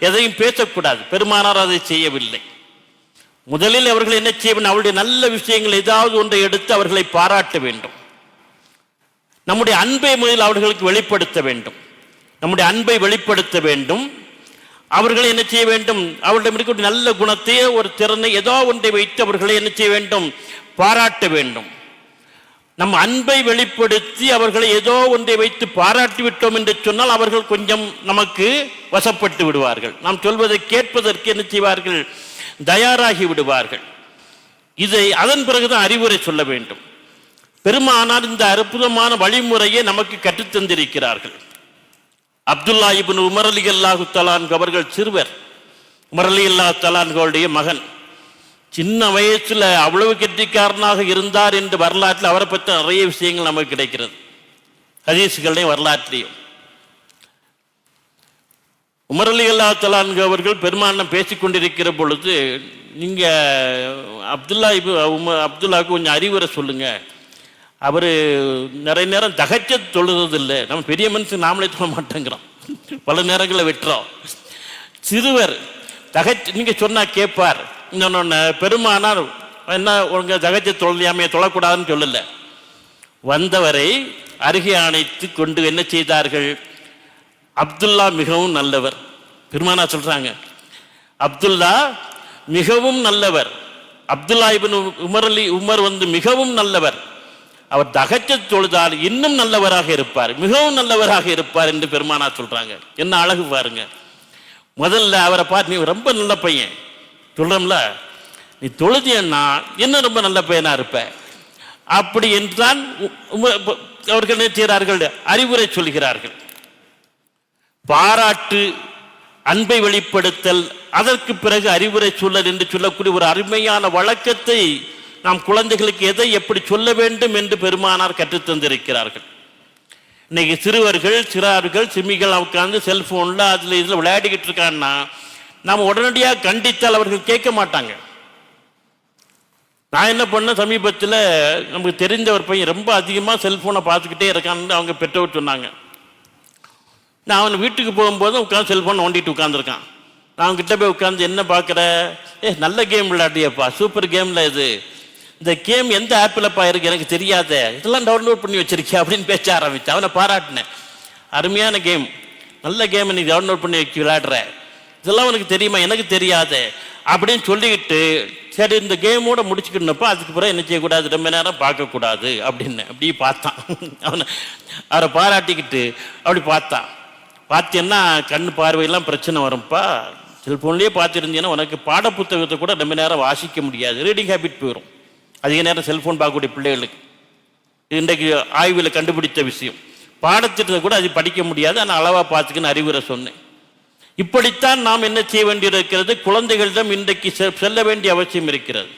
எதையும் பேசக்கூடாது. பெருமானார் அதை செய்யவில்லை. முதலில் அவர்கள் என்ன செய்ய வேண்டும்? அவருடைய நல்ல விஷயங்கள் ஏதாவது ஒன்றை எடுத்து அவர்களை பாராட்ட வேண்டும். நம்முடைய அன்பை முதலில் அவர்களுக்கு வெளிப்படுத்த வேண்டும். அவர்களை என்ன செய்ய வேண்டும்? அவர்களிடம் இருக்கக்கூடிய நல்ல குணத்தை, ஒரு திறனை, ஏதோ ஒன்றை வைத்து அவர்களை என்ன செய்ய வேண்டும்? பாராட்ட வேண்டும். நம் அன்பை வெளிப்படுத்தி அவர்களை ஏதோ ஒன்றை வைத்து பாராட்டி விட்டோம் என்று சொன்னால் அவர்கள் கொஞ்சம் நமக்கு வசப்பட்டு விடுவார்கள். நாம் சொல்வதை கேட்பதற்கு என்ன செய்வார்கள்? தயாராகி விடுவார்கள். இதை அதன் பிறகுதான் அறிவுரை சொல்ல வேண்டும். பெருமானார் இந்த அற்புதமான வழிமுறையை நமக்கு கற்றுத்தந்திருக்கிறார்கள். அப்துல்லா இப்னு உமர் ரலியல்லாஹு தஆலா அன்ஹு அவர்கள் சிறுவர். உமர் ரலியல்லாஹு தஆலா அன்ஹுடைய மகன். சின்ன வயசுல அவ்வளவு கெட்டிக்காரனாக இருந்தார் என்று வரலாற்றில் அவரை பற்றி நிறைய விஷயங்கள் நமக்கு கிடைக்கிறது, ஹதீஸ்களையும் வரலாற்றிலையும். உமர் ரலியல்லாஹு தஆலா அன்ஹு அவர்கள் பெருமானம் பேசிக்கொண்டிருக்கிற பொழுது, நீங்க அப்துல்லாவுக்கு கொஞ்சம் அறிவுரை சொல்லுங்க, அவர் நிறைய நேரம் தகச்ச தொழுறதில்லை, நம்ம பெரிய மனுஷன் நாமளே சொல்ல மாட்டேங்கிறோம், பல நேரங்களில் வெட்டுறோம். சிறுவர் நீங்க சொன்னா கேட்பார். இன்னொன்னு, பெருமானார் என்ன உங்க தகச்ச தொழிலாமையை தொழக்கூடாதுன்னு சொல்லல, வந்தவரை அருகே அணைத்து கொண்டு என்ன செய்தார்கள்? அப்துல்லா மிகவும் நல்லவர். பெருமானா சொல்றாங்க, அப்துல்லா மிகவும் நல்லவர். அப்துல்லா இப்னு உமர் மிகவும் நல்லவர். அவர் தகச்ச தொழுதால் இன்னும் நல்லவராக இருப்பார், மிகவும் நல்லவராக இருப்பார் என்று பெருமானா சொல்றாங்க. என்ன அழகு பாருங்க. முதல்ல அவரை பார்த்து, நீ ரொம்ப நல்ல பையன் சொல்றோம்ல, நீ தொழுதியன்னா இன்னும் ரொம்ப நல்ல பையனா இருப்ப, அப்படி என்றான் அவர்கள் என்ன செய்கிறார்கள்? அறிவுரை சொல்கிறார்கள். பாராட்டு, அன்பை வெளிப்படுத்தல், அதற்கு பிறகு அறிவுரை சொல்லல் என்று சொல்லக்கூடிய ஒரு அருமையான வழக்கத்தை நாம் குழந்தைகளுக்கு எதை எப்படி சொல்ல வேண்டும் என்று பெருமானார் கற்றுத்தந்திருக்கிறார்கள். இன்னைக்கு சிறார்கள் சிமிகள் உட்காந்து செல்போன்ல அதுல இதுல விளையாடிக்கிட்டு இருக்கான்னா நாம் உடனடியாக கண்டித்தால் அவர்கள் கேட்க மாட்டாங்க. நான் என்ன பண்ண, சமீபத்தில் நமக்கு தெரிஞ்ச ஒரு பையன் ரொம்ப அதிகமாக செல்போனை பார்த்துக்கிட்டே இருக்கான்னு அவங்க பெற்றோர் சொன்னாங்க. நான் அவன் வீட்டுக்கு போகும்போது உட்காந்து செல்ஃபோன் நோண்டிட்டு உட்காந்துருக்கான். நான் அவங்ககிட்ட போய் உட்காந்து, என்ன பார்க்குற? நல்ல கேம் விளையாடியப்பா, சூப்பர் கேமில் இது, இந்த கேம் எந்த ஆப்பில்ப்பா இருக்கு எனக்கு தெரியாத, இதெல்லாம் டவுன்லோட் பண்ணி வச்சிருக்கியா அப்படின்னு பேச ஆரம்பித்தேன். அவனை பாராட்டினேன், அருமையான கேம், நல்ல கேம் நீ டவுன்லோட் பண்ணி வச்சு விளையாடுற, இதெல்லாம் உனக்கு தெரியுமா? எனக்கு தெரியாத அப்படின்னு சொல்லிக்கிட்டு, சரி இந்த கேமோட முடிச்சுக்கிட்டப்போ அதுக்கு பிறகு என்ன செய்யக்கூடாது, ரொம்ப நேரம் பார்க்கக்கூடாது அப்படின்னு அப்படி பார்த்தான். அவரை பாராட்டிக்கிட்டு அப்படி பார்த்தான். பார்த்தீங்கன்னா கண் பார்வையெல்லாம் பிரச்சனை வரும்ப்பா, செல்ஃபோன்லேயே பார்த்துருந்தீங்கன்னா உனக்கு பாட புத்தகத்தை கூட ரொம்ப நேரம் வாசிக்க முடியாது, ரீடிங் ஹேபிட் போயிடும். அதிக நேரம் செல்ஃபோன் பார்க்கக்கூடிய பிள்ளைகளுக்கு இன்றைக்கு ஆய்வில் கண்டுபிடித்த விஷயம். பாடத்திட்டத்தை கூட அது படிக்க முடியாது, ஆனால் அளவாக பார்த்துக்குன்னு அறிவுரை சொன்னேன். இப்படித்தான் நாம் என்ன செய்ய வேண்டியிருக்கிறது, குழந்தைகளிடம் இன்றைக்கு செல்ல வேண்டிய அவசியம் இருக்கிறது.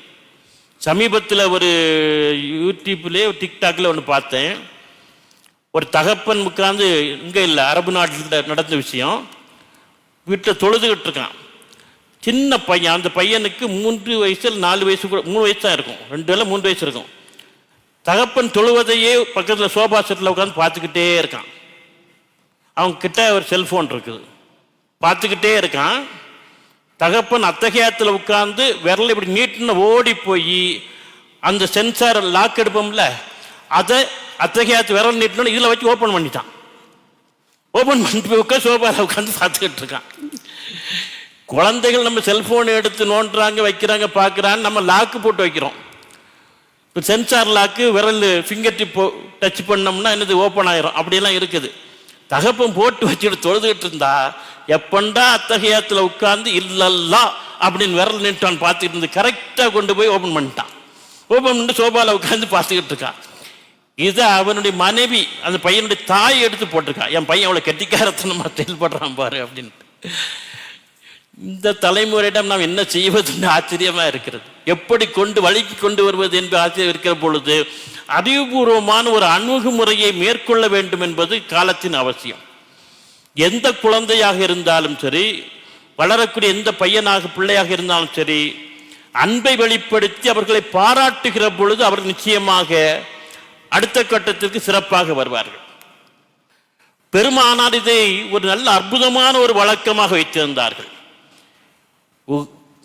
சமீபத்தில் ஒரு யூடியூப்லேயே டிக்டாக்ல ஒன்று பார்த்தேன். ஒரு தகப்பன் உட்கார்ந்து, இங்கே இல்லை அரபு நாட்டில் நடந்த விஷயம், வீட்டில் தொழுதுகிட்டு இருக்கான். சின்ன பையன், அந்த பையனுக்கு 3 வயசு 4 வயசு கூட 3 வயசு தான் இருக்கும், 2 இல்லை 3 வயசு இருக்கும். தகப்பன் தொழுவதையே பக்கத்தில் சோபா செட்டில் உட்காந்து பார்த்துக்கிட்டே இருக்கான். அவங்க கிட்ட ஒரு செல்ஃபோன் இருக்குது, பார்த்துக்கிட்டே இருக்கான். தகப்பன் அத்தகையாத்தில் உட்கார்ந்து விரல் இப்படி நீட்டுன்னு ஓடி போய் அந்த சென்சார் லாக் எடுப்போம்ல, அதை அத்தகையாத்து விரல் நீட்டணும் இதில் வச்சு ஓப்பன் பண்ணிட்டான். ஓப்பன் பண்ணிட்டு உட்காந்து சோபாவில் உட்காந்து பார்த்துக்கிட்டு இருக்கான். குழந்தைகள் நம்ம செல்ஃபோன் எடுத்து நோண்டுறாங்க, வைக்கிறாங்க, பார்க்குறான்னு நம்ம லாக்கு போட்டு வைக்கிறோம். இப்போ சென்சார் லாக்கு விரல் ஃபிங்கர் டிப் டச் பண்ணோம்னா என்னது ஓப்பன் ஆயிரும், அப்படியெல்லாம் இருக்குது. தகப்பம் போட்டு வச்சுட்டு தொழுதுகிட்டு இருந்தா எப்பண்டா அத்தகையாத்தில் உட்கார்ந்து இல்லல்லா அப்படின்னு விரல் நீட்டான் பார்த்துக்கிட்டு இருந்து கரெக்டாக கொண்டு போய் ஓப்பன் பண்ணிட்டான். ஓப்பன் பண்ணிட்டு சோபாவில் உட்காந்து பார்த்துக்கிட்டு இருக்கான். இதை அவனுடைய மனைவி, அந்த பையனுடைய தாய் எடுத்து போட்டிருக்கான். என் பையன் அவ்வளோ கெட்டிக்காரத்தனமா செயல்படுறான் பாரு அப்படின்ட்டு. இந்த தலைமுறையிடம் நாம் என்ன செய்வதுன்னு ஆச்சரியமா இருக்கிறது. எப்படி வழிக்கு கொண்டு வருவது என்று ஆச்சரியம் இருக்கிற பொழுது அறிவுபூர்வமான ஒரு அணுகுமுறையை மேற்கொள்ள வேண்டும் என்பது காலத்தின் அவசியம். எந்த குழந்தையாக இருந்தாலும் சரி, வளரக்கூடிய எந்த பிள்ளையாக இருந்தாலும் சரி, அன்பை வெளிப்படுத்தி அவர்களை பாராட்டுகிற பொழுது அவர்கள் நிச்சயமாக அடுத்த கட்டத்திற்கு சிறப்பாக வருவார்கள். பெருமானார் இதை ஒரு நல்ல அற்புதமான ஒரு வழக்கமாக வைத்திருந்தார்கள்.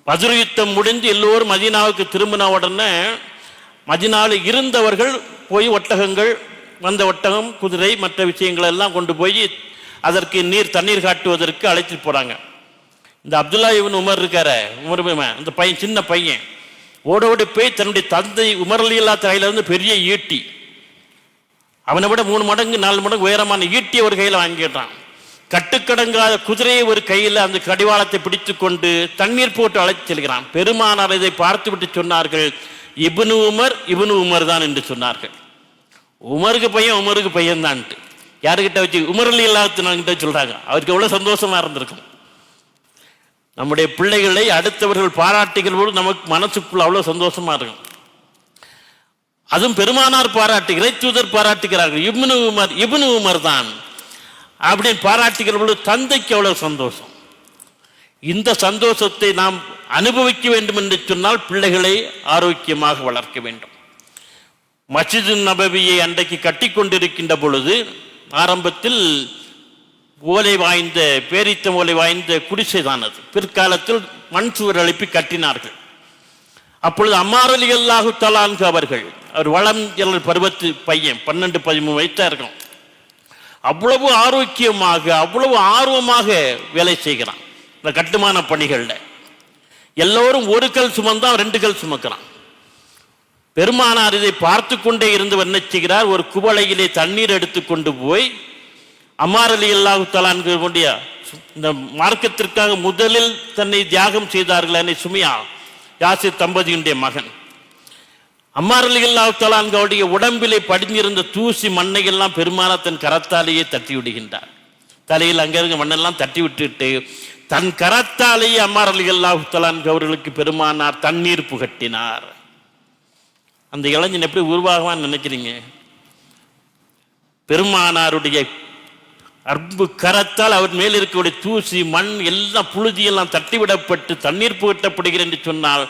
பத்ர் யுத்தம் முடிந்து எல்லோரும் மதீனாவுக்கு திரும்பின உடனே மதீனாவில் இருந்தவர்கள் போய் ஒட்டகங்கள், வந்த ஒட்டகம், குதிரை, மற்ற விஷயங்கள் எல்லாம் கொண்டு போய் அதற்கு தண்ணீர் காட்டுவதற்கு அழைச்சிட்டு போறாங்க. இந்த அப்துல்லா இப்னு உமர் இருக்கார, உமர் அந்த பையன், சின்ன பையன் ஓடோடி போய் தன்னுடைய தந்தை உமர் ரலியல்லாஹு தஆலா இருந்து பெரிய ஈட்டி, அவனை விட 3 மடங்கு 4 மடங்கு உயரமான ஈட்டியை ஒரு கையில் வாங்கிட்டான். கட்டுக்கடங்காத குதிரையை ஒரு கையில் அந்த கடிவாளத்தை பிடித்து கொண்டு தண்ணீர் போட்டு அழைத்து செல்கிறான். பெருமானார் இதை பார்த்து விட்டு சொன்னார்கள், இப்னு உமர் இப்னு உமர் தான் என்று சொன்னார்கள். உமருக்கு பையன் தான்ட்டு யாருக்கிட்ட வச்சு உமர் ரலியல்லாஹு கிட்ட சொல்றாங்க. அவருக்கு எவ்வளவு சந்தோஷமா இருந்திருக்கும். நம்முடைய பிள்ளைகளை அடுத்தவர்கள் பாராட்டுகிற போது நமக்கு மனசுக்குள்ள அவ்வளவு சந்தோஷமா இருக்கும். அதுவும் பெருமானார் பாராட்டு, இறைத்தூதர் பாராட்டுகிறார்கள், இப்னு உமர் தான் அப்படின்னு பாராட்டுகிற பொழுது தந்தைக்கு எவ்வளவு சந்தோஷம். இந்த சந்தோஷத்தை நாம் அனுபவிக்க வேண்டும் என்று சொன்னால் பிள்ளைகளை ஆரோக்கியமாக வளர்க்க வேண்டும். மஸ்ஜிது நபவியை அன்றைக்கு கட்டி கொண்டிருக்கின்ற பொழுது ஆரம்பத்தில் ஓலை வாய்ந்த, பேரித்த ஓலை வாய்ந்த குடிசை தான் அது. பிற்காலத்தில் மண் சுவர் எழுப்பி கட்டினார்கள். அப்பொழுது அம்மார் ரலியல்லாஹு தஆலா அன்ஹு அவர்கள், அவர் வளம் பருவத்து பையன், 12-13 வயசா இருக்கும். அவ்வளவு ஆரோக்கியமாக அவ்வளவு ஆர்வமாக வேலை செய்கிறான். இந்த கட்டுமான பணிகள்ல எல்லோரும் ஒரு கல் சுமந்தான் 2 கல் சுமக்கிறான். பெருமானார் இதை பார்த்து கொண்டே இருந்து என்ன செய்கிறார், ஒரு குவளையிலே தண்ணீர் எடுத்து கொண்டு போய் அம்மார் ரலியல்லாஹு தஆலா அன்ஹு இந்த மார்க்கத்திற்காக முதலில் தன்னை தியாகம் செய்தார்கள் சுமியா யாசிர் தம்பதியுடைய மகன். அம்மார் ரலியல்லாஹு தஆலா அன்ஹுவுடைய உடம்பிலே படிஞ்சிருந்த தூசி மண்ணை எல்லாம் பெருமானார் தன் கரத்தாலேயே தட்டி விடுகின்றார். தலையில் அங்கிருந்த மண்ணெல்லாம் தட்டி விட்டுட்டு தன் கரத்தாலேயே அம்மார் ரலியல்லாஹு தஆலா அன்ஹு அவர்களுக்கு பெருமானார் தண்ணீர் புகட்டினார். அந்த இளைஞன் எப்படி உருவாகுவான்னு நினைக்கிறீங்க? பெருமானாருடைய அன்பு கரத்தால் அவர் மேல் இருக்கக்கூடிய தூசி மண் எல்லாம் புழுதியெல்லாம் தட்டிவிடப்பட்டு தண்ணீர் புகட்டப்படுகிறது என்று சொன்னால்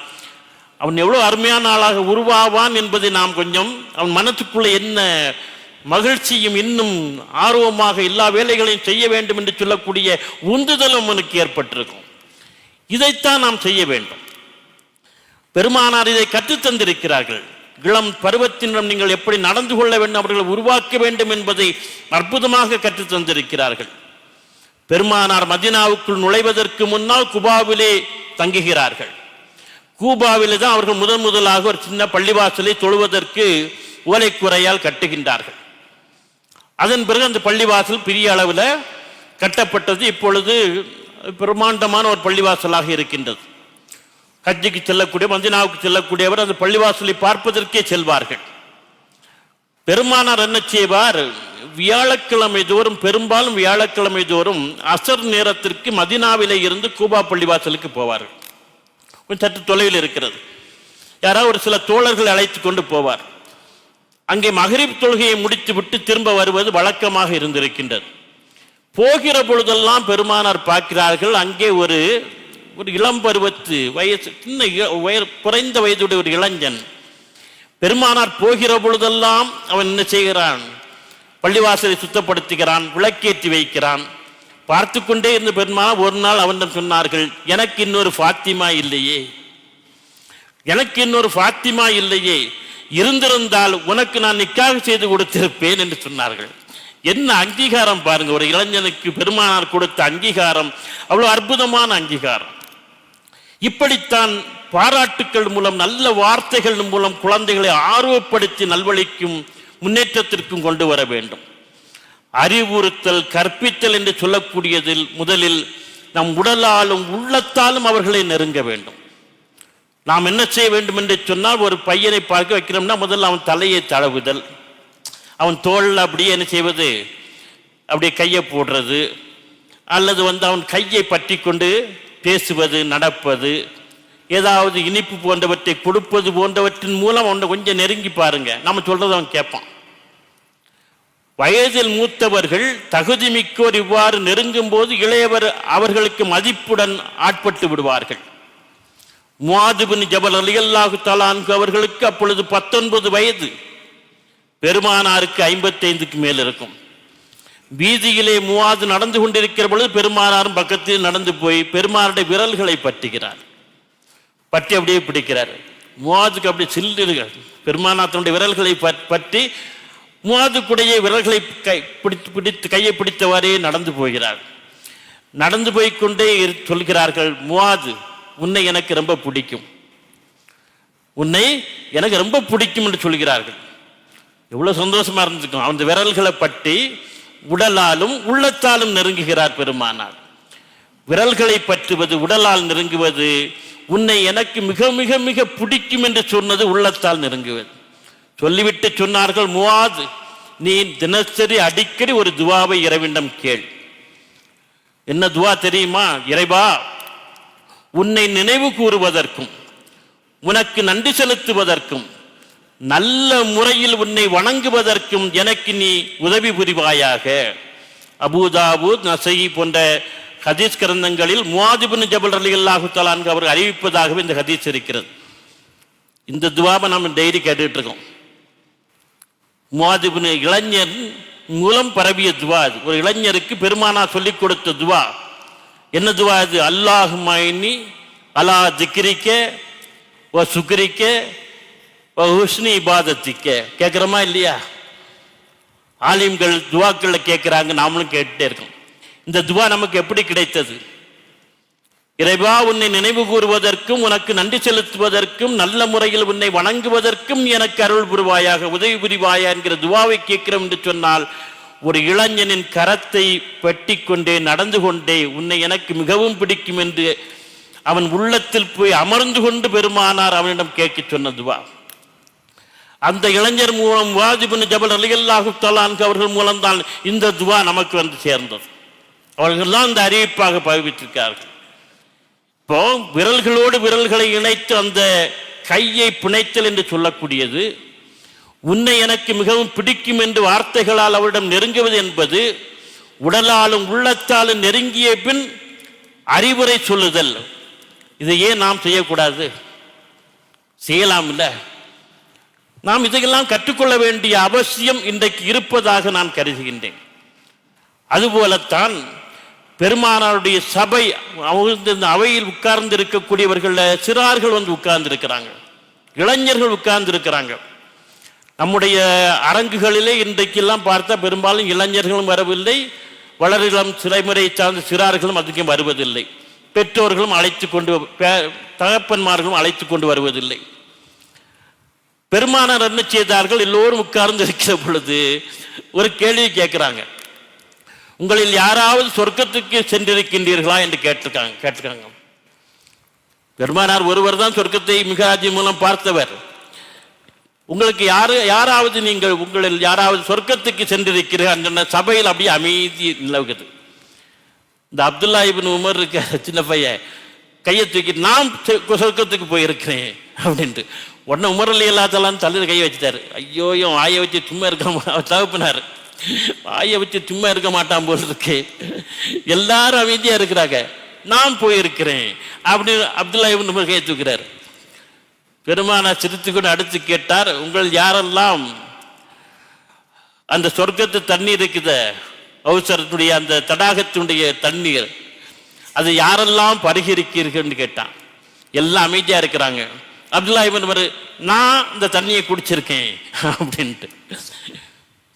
அவன் எவ்வளவு அருமையான ஆளாக உருவாவான் என்பதை நாம் கொஞ்சம் அவன் மனத்துக்குள்ள என்ன மகிழ்ச்சியும் இன்னும் ஆர்வமாக எல்லா வேலைகளையும் செய்ய வேண்டும் என்று சொல்லக்கூடிய உந்துதலும் அவனுக்கு ஏற்பட்டிருக்கும். இதைத்தான் நாம் செய்ய வேண்டும். பெருமானார் இதை கற்றுத்தந்திருக்கிறார்கள். இளம் பருவத்தினரும் நீங்கள் எப்படி நடந்து கொள்ள வேண்டும், அவர்களை உருவாக்க வேண்டும் என்பதை அற்புதமாக கற்றுத்தந்திருக்கிறார்கள். பெருமானார் மதீனாவுக்குள் நுழைவதற்கு முன்னால் குபாவிலே தங்குகிறார்கள். கூபாவிலே தான் அவர்கள் முதலாக ஒரு சின்ன பள்ளிவாசலை தொழுவதற்கு ஓலைக்குறையால் கட்டுகின்றார்கள். அதன் பிறகு அந்த பள்ளிவாசல் பெரிய அளவில் கட்டப்பட்டது. இப்பொழுது பிரம்மாண்டமான ஒரு பள்ளிவாசலாக இருக்கின்றது. ஹஜ்ஜுக்கு செல்லக்கூடிய, மதீனாவுக்கு செல்லக்கூடியவர் அந்த பள்ளிவாசலை பார்ப்பதற்கே செல்வார்கள். பெருமானார் என்ன செய்வார், வியாழக்கிழமை தோறும், பெரும்பாலும் வியாழக்கிழமை தோறும் அசர் நேரத்திற்கு மதீனாவிலே இருந்து கூபா பள்ளிவாசலுக்கு போவார்கள். கொஞ்சம் சற்று தொலைவில் இருக்கிறது. யாராவது ஒரு சில தோழர்கள் அழைத்து கொண்டு போவார். அங்கே மகரிப் தொழுகையை முடித்து விட்டு திரும்ப வருவது வழக்கமாக இருந்திருக்கின்றது. போகிற பொழுதெல்லாம் பெருமானார் பார்க்கிறார்கள், அங்கே ஒரு இளம் பருவத்து வயசு, சின்ன குறைந்த வயதுடைய ஒரு இளைஞன். பெருமானார் போகிற பொழுதெல்லாம் அவன் என்ன செய்கிறான், பள்ளிவாசலை சுத்தப்படுத்துகிறான், விளக்கேற்றி வைக்கிறான். பார்த்து கொண்டே இருந்த பெருமானார் ஒரு நாள் அவனிடம் சொன்னார்கள், எனக்கு இன்னொரு ஃபாத்திமா இல்லையே, எனக்கு இன்னொரு ஃபாத்திமா இல்லையே, இருந்திருந்தால் உனக்கு நான் நிக்காக செய்து கொடுத்திருப்பேன் என்று சொன்னார்கள். என்ன அங்கீகாரம் பாருங்க, ஒரு இளைஞனுக்கு பெருமானார் கொடுத்த அங்கீகாரம் அவ்வளவு அற்புதமான அங்கீகாரம். இப்படித்தான் பாராட்டுக்கள் மூலம், நல்ல வார்த்தைகள் மூலம் குழந்தைகளை ஆர்வப்படுத்தி நல்வழிக்கும் முன்னேற்றத்திற்கும் கொண்டு வர வேண்டும். அறிவுறுத்தல், கற்பித்தல் என்று சொல்லக்கூடியதில் முதலில் நம் உடலாலும் உள்ளத்தாலும் அவர்களை நெருங்க வேண்டும். நாம் என்ன செய்ய வேண்டும் என்று சொன்னால், ஒரு பையனை பார்க்க வைக்கிறோம்னா முதல்ல அவன் தலையை தடவுதல், அவன் தோளில் அப்படியே என்ன செய்வது, அப்படியே கையை போடுறது, அல்லது அவன் கையை பற்றி கொண்டு பேசுவது, நடப்பது, ஏதாவது இனிப்பு போன்றவற்றை கொடுப்பது போன்றவற்றின் மூலம் அவனை கொஞ்சம் நெருங்கி பாருங்க. நம்ம சொல்றதை அவன் கேட்பான். வயதில் மூத்தவர்கள் தகுதி மிக்கோர் இவ்வாறு நெருங்கும் போது இளையவர் அவர்களுக்கு மதிப்புடன் ஆட்பட்டு விடுவார்கள். முஆது பின் ஜபல் ரலியல்லாஹு தஆலா அன்ஹு அவர்களுக்கு அப்பொழுது 19 வயது, பெருமானாருக்கு 55க்கு மேல் இருக்கும். வீதியிலே முஆது நடந்து கொண்டிருக்கிற பொழுது பெருமானாரும் பக்கத்தில் நடந்து போய் பெருமானுடைய விரல்களை பற்றுகிறார். பற்றி அப்படியே பிடிக்கிறார். முஆதுக்கு அப்படியே சில்லுகிறார். பெருமானார் தன்னுடைய விரல்களை பற்றி முஆதுக்குடைய விரல்களை பிடித்து கையை பிடித்தவாறே நடந்து போகிறார். நடந்து போய்கொண்டே சொல்கிறார்கள், முஆது, உன்னை எனக்கு ரொம்ப பிடிக்கும், உன்னை எனக்கு ரொம்ப பிடிக்கும் என்று சொல்கிறார்கள். எவ்வளவு சந்தோஷமா இருந்திருக்கும். அந்த விரல்களை பற்றி உடலாலும் உள்ளத்தாலும் நெருங்குகிறார் பெருமானார். விரல்களை பற்றுவது, உடலால் நெருங்குவது, உன்னை எனக்கு மிக மிக மிக பிடிக்கும் என்று சொன்னது உள்ளத்தால் நெருங்குவது. சொல்லிவிட்டு சொன்னார்கள், முஆது, நீ தினசரி அடிக்கடி ஒரு துவாவை இறைவனிடம் கேள். என்ன துவா தெரியுமா? இறைவா, உன்னை நினைவு கூறுவதற்கும் உனக்கு நன்றி செலுத்துவதற்கும் நல்ல முறையில் உன்னை வணங்குவதற்கும் எனக்கு நீ உதவி புரிவாயாக. அபூதாவூத், நசஈ போன்ற ஹதீஸ் கிரந்தங்களில் முஆது இப்னு ஜபல் ரலியல்லாஹு தஆலா அன்ஹு அவர் அறிவிப்பதாகவே இந்த ஹதீஸ் இருக்கிறது. இந்த துவாவை நாம் டெய்லி கேட்டுட்டு இருக்கோம். முஆது இப்னு இளைஞர் மூலம் பரவிய துவா அது. ஒரு இளைஞருக்கு பெருமானார் சொல்லிக் கொடுத்த துவா. என்ன துவா அது? அல்லாஹும்ம இன்னி அலா திக்ரிக்க வ சுக்ரிக்க வ ஹுஸ்னி இபாதத்திக்க. கேட்குறோமா இல்லையா? ஆலிம்கள் துவாக்களை கேட்குறாங்க, நாமளும் கேட்டுட்டே இருக்கோம். இந்த துவா நமக்கு எப்படி கிடைத்தது? இறைவா, உன்னை நினைவு கூறுவதற்கும் உனக்கு நன்றி செலுத்துவதற்கும் நல்ல முறையில் உன்னை வணங்குவதற்கும் எனக்கு அருள் புரிவாயாக, உதவி புரிவாயா என்கிற துவாவை கேட்கிறோம் என்று சொன்னால், ஒரு இளைஞனின் கரத்தை பற்றி கொண்டே நடந்து கொண்டே உன்னை எனக்கு மிகவும் பிடிக்கும் என்று அவன் உள்ளத்தில் போய் அமர்ந்து கொண்டு பெருமானார் அவனிடம் கேட்க சொன்ன துவா. அந்த இளைஞர் மூலம் முஆது இப்னு ஜபல் ரலியல்லாஹு தஆலா அன்ஹு அவர்கள் மூலம்தான் இந்த துவா நமக்கு வந்து சேர்ந்தது. அவர்கள்தான் இந்த அறிவிப்பாக பாவித்திருக்கிறார்கள். இப்போ விரல்களோடு விரல்களை இணைத்து அந்த கையை பிணைத்தல் என்று சொல்லக்கூடியது, உன்னை எனக்கு மிகவும் பிடிக்கும் என்று வார்த்தைகளால் அவரிடம் நெருங்குவது என்பது, உடலாலும் உள்ளத்தாலும் நெருங்கிய பின் அறிவுரை சொல்லுதல். இதை ஏன் நாம் செய்யக்கூடாது? செய்யலாம் இல்ல? நாம் இதையெல்லாம் கற்றுக்கொள்ள வேண்டிய அவசியம் இன்றைக்கு இருப்பதாக நான் கருதுகின்றேன். அதுபோலத்தான் பெருமானாருடைய சபை, இந்த அவையில் உட்கார்ந்து இருக்கக்கூடியவர்கள் சிறார்கள் வந்து உட்கார்ந்து இருக்கிறாங்க, இளைஞர்கள் உட்கார்ந்து இருக்கிறாங்க. நம்முடைய அரங்குகளிலே இன்றைக்கெல்லாம் பார்த்தா பெரும்பாலும் இளைஞர்களும் வரவில்லை, வளரிளம் சிறைமுறை சார்ந்த சிறார்களும் அதிகம் வருவதில்லை, பெற்றோர்களும் அழைத்து கொண்டு தகப்பன்மார்களும் அழைத்து கொண்டு வருவதில்லை. பெருமானார் என்ன செய்தார்கள்? எல்லோரும் உட்கார்ந்து இருக்கிற பொழுது ஒரு கேள்வி கேட்கிறாங்க. உங்களில் யாராவது சொர்க்கத்துக்கு சென்றிருக்கின்றீர்களா என்று கேட்டிருக்காங்க. பெருமானார் ஒருவர் தான் சொர்க்கத்தை மிகராஜி மூலம் பார்த்தவர். உங்களுக்கு யாராவது நீங்கள் உங்களில் யாராவது சொர்க்கத்துக்கு சென்றிருக்கிறீர்கள்? சபையில் அப்படியே அமைதி நிலவுகிறது. இந்த அப்துல்லா இப்னு உமர் இருக்க சின்ன பையன் கையை தூக்கி, நான் சொர்க்கத்துக்கு போயிருக்கிறேன் அப்படின்ட்டு உடனே உமர் ரலியல்லாஹு தலையில் கையை வச்சுட்டாரு. ஐயோ, ஆயை வச்சு சும்மா இருக்க தகப்பினார், ஆயை வச்சு சும்மா இருக்க மாட்டான் போல் இருக்கு, எல்லாரும் அமைதியா இருக்கிறாங்க, நான் போயிருக்கிறேன் அப்படின்னு அப்துல்லா இப்னு உமர் கையை தூக்குறாரு. பெருமானார் சிரித்து கொண்டு அடுத்து கேட்டார், உங்கள் யாரெல்லாம் அந்த சொர்க்கத்து தண்ணீர் இருக்குது, கௌசரத்துடைய அந்த தடாகத்தினுடைய தண்ணீர், அது யாரெல்லாம் பருகிருக்கிறீர்கள் கேட்டான். எல்லாம் அமைதியா இருக்கிறாங்க. அப்துல்லா இப்னு உமர், நான் இந்த தண்ணியை குடிச்சிருக்கேன் அப்படின்ட்டு.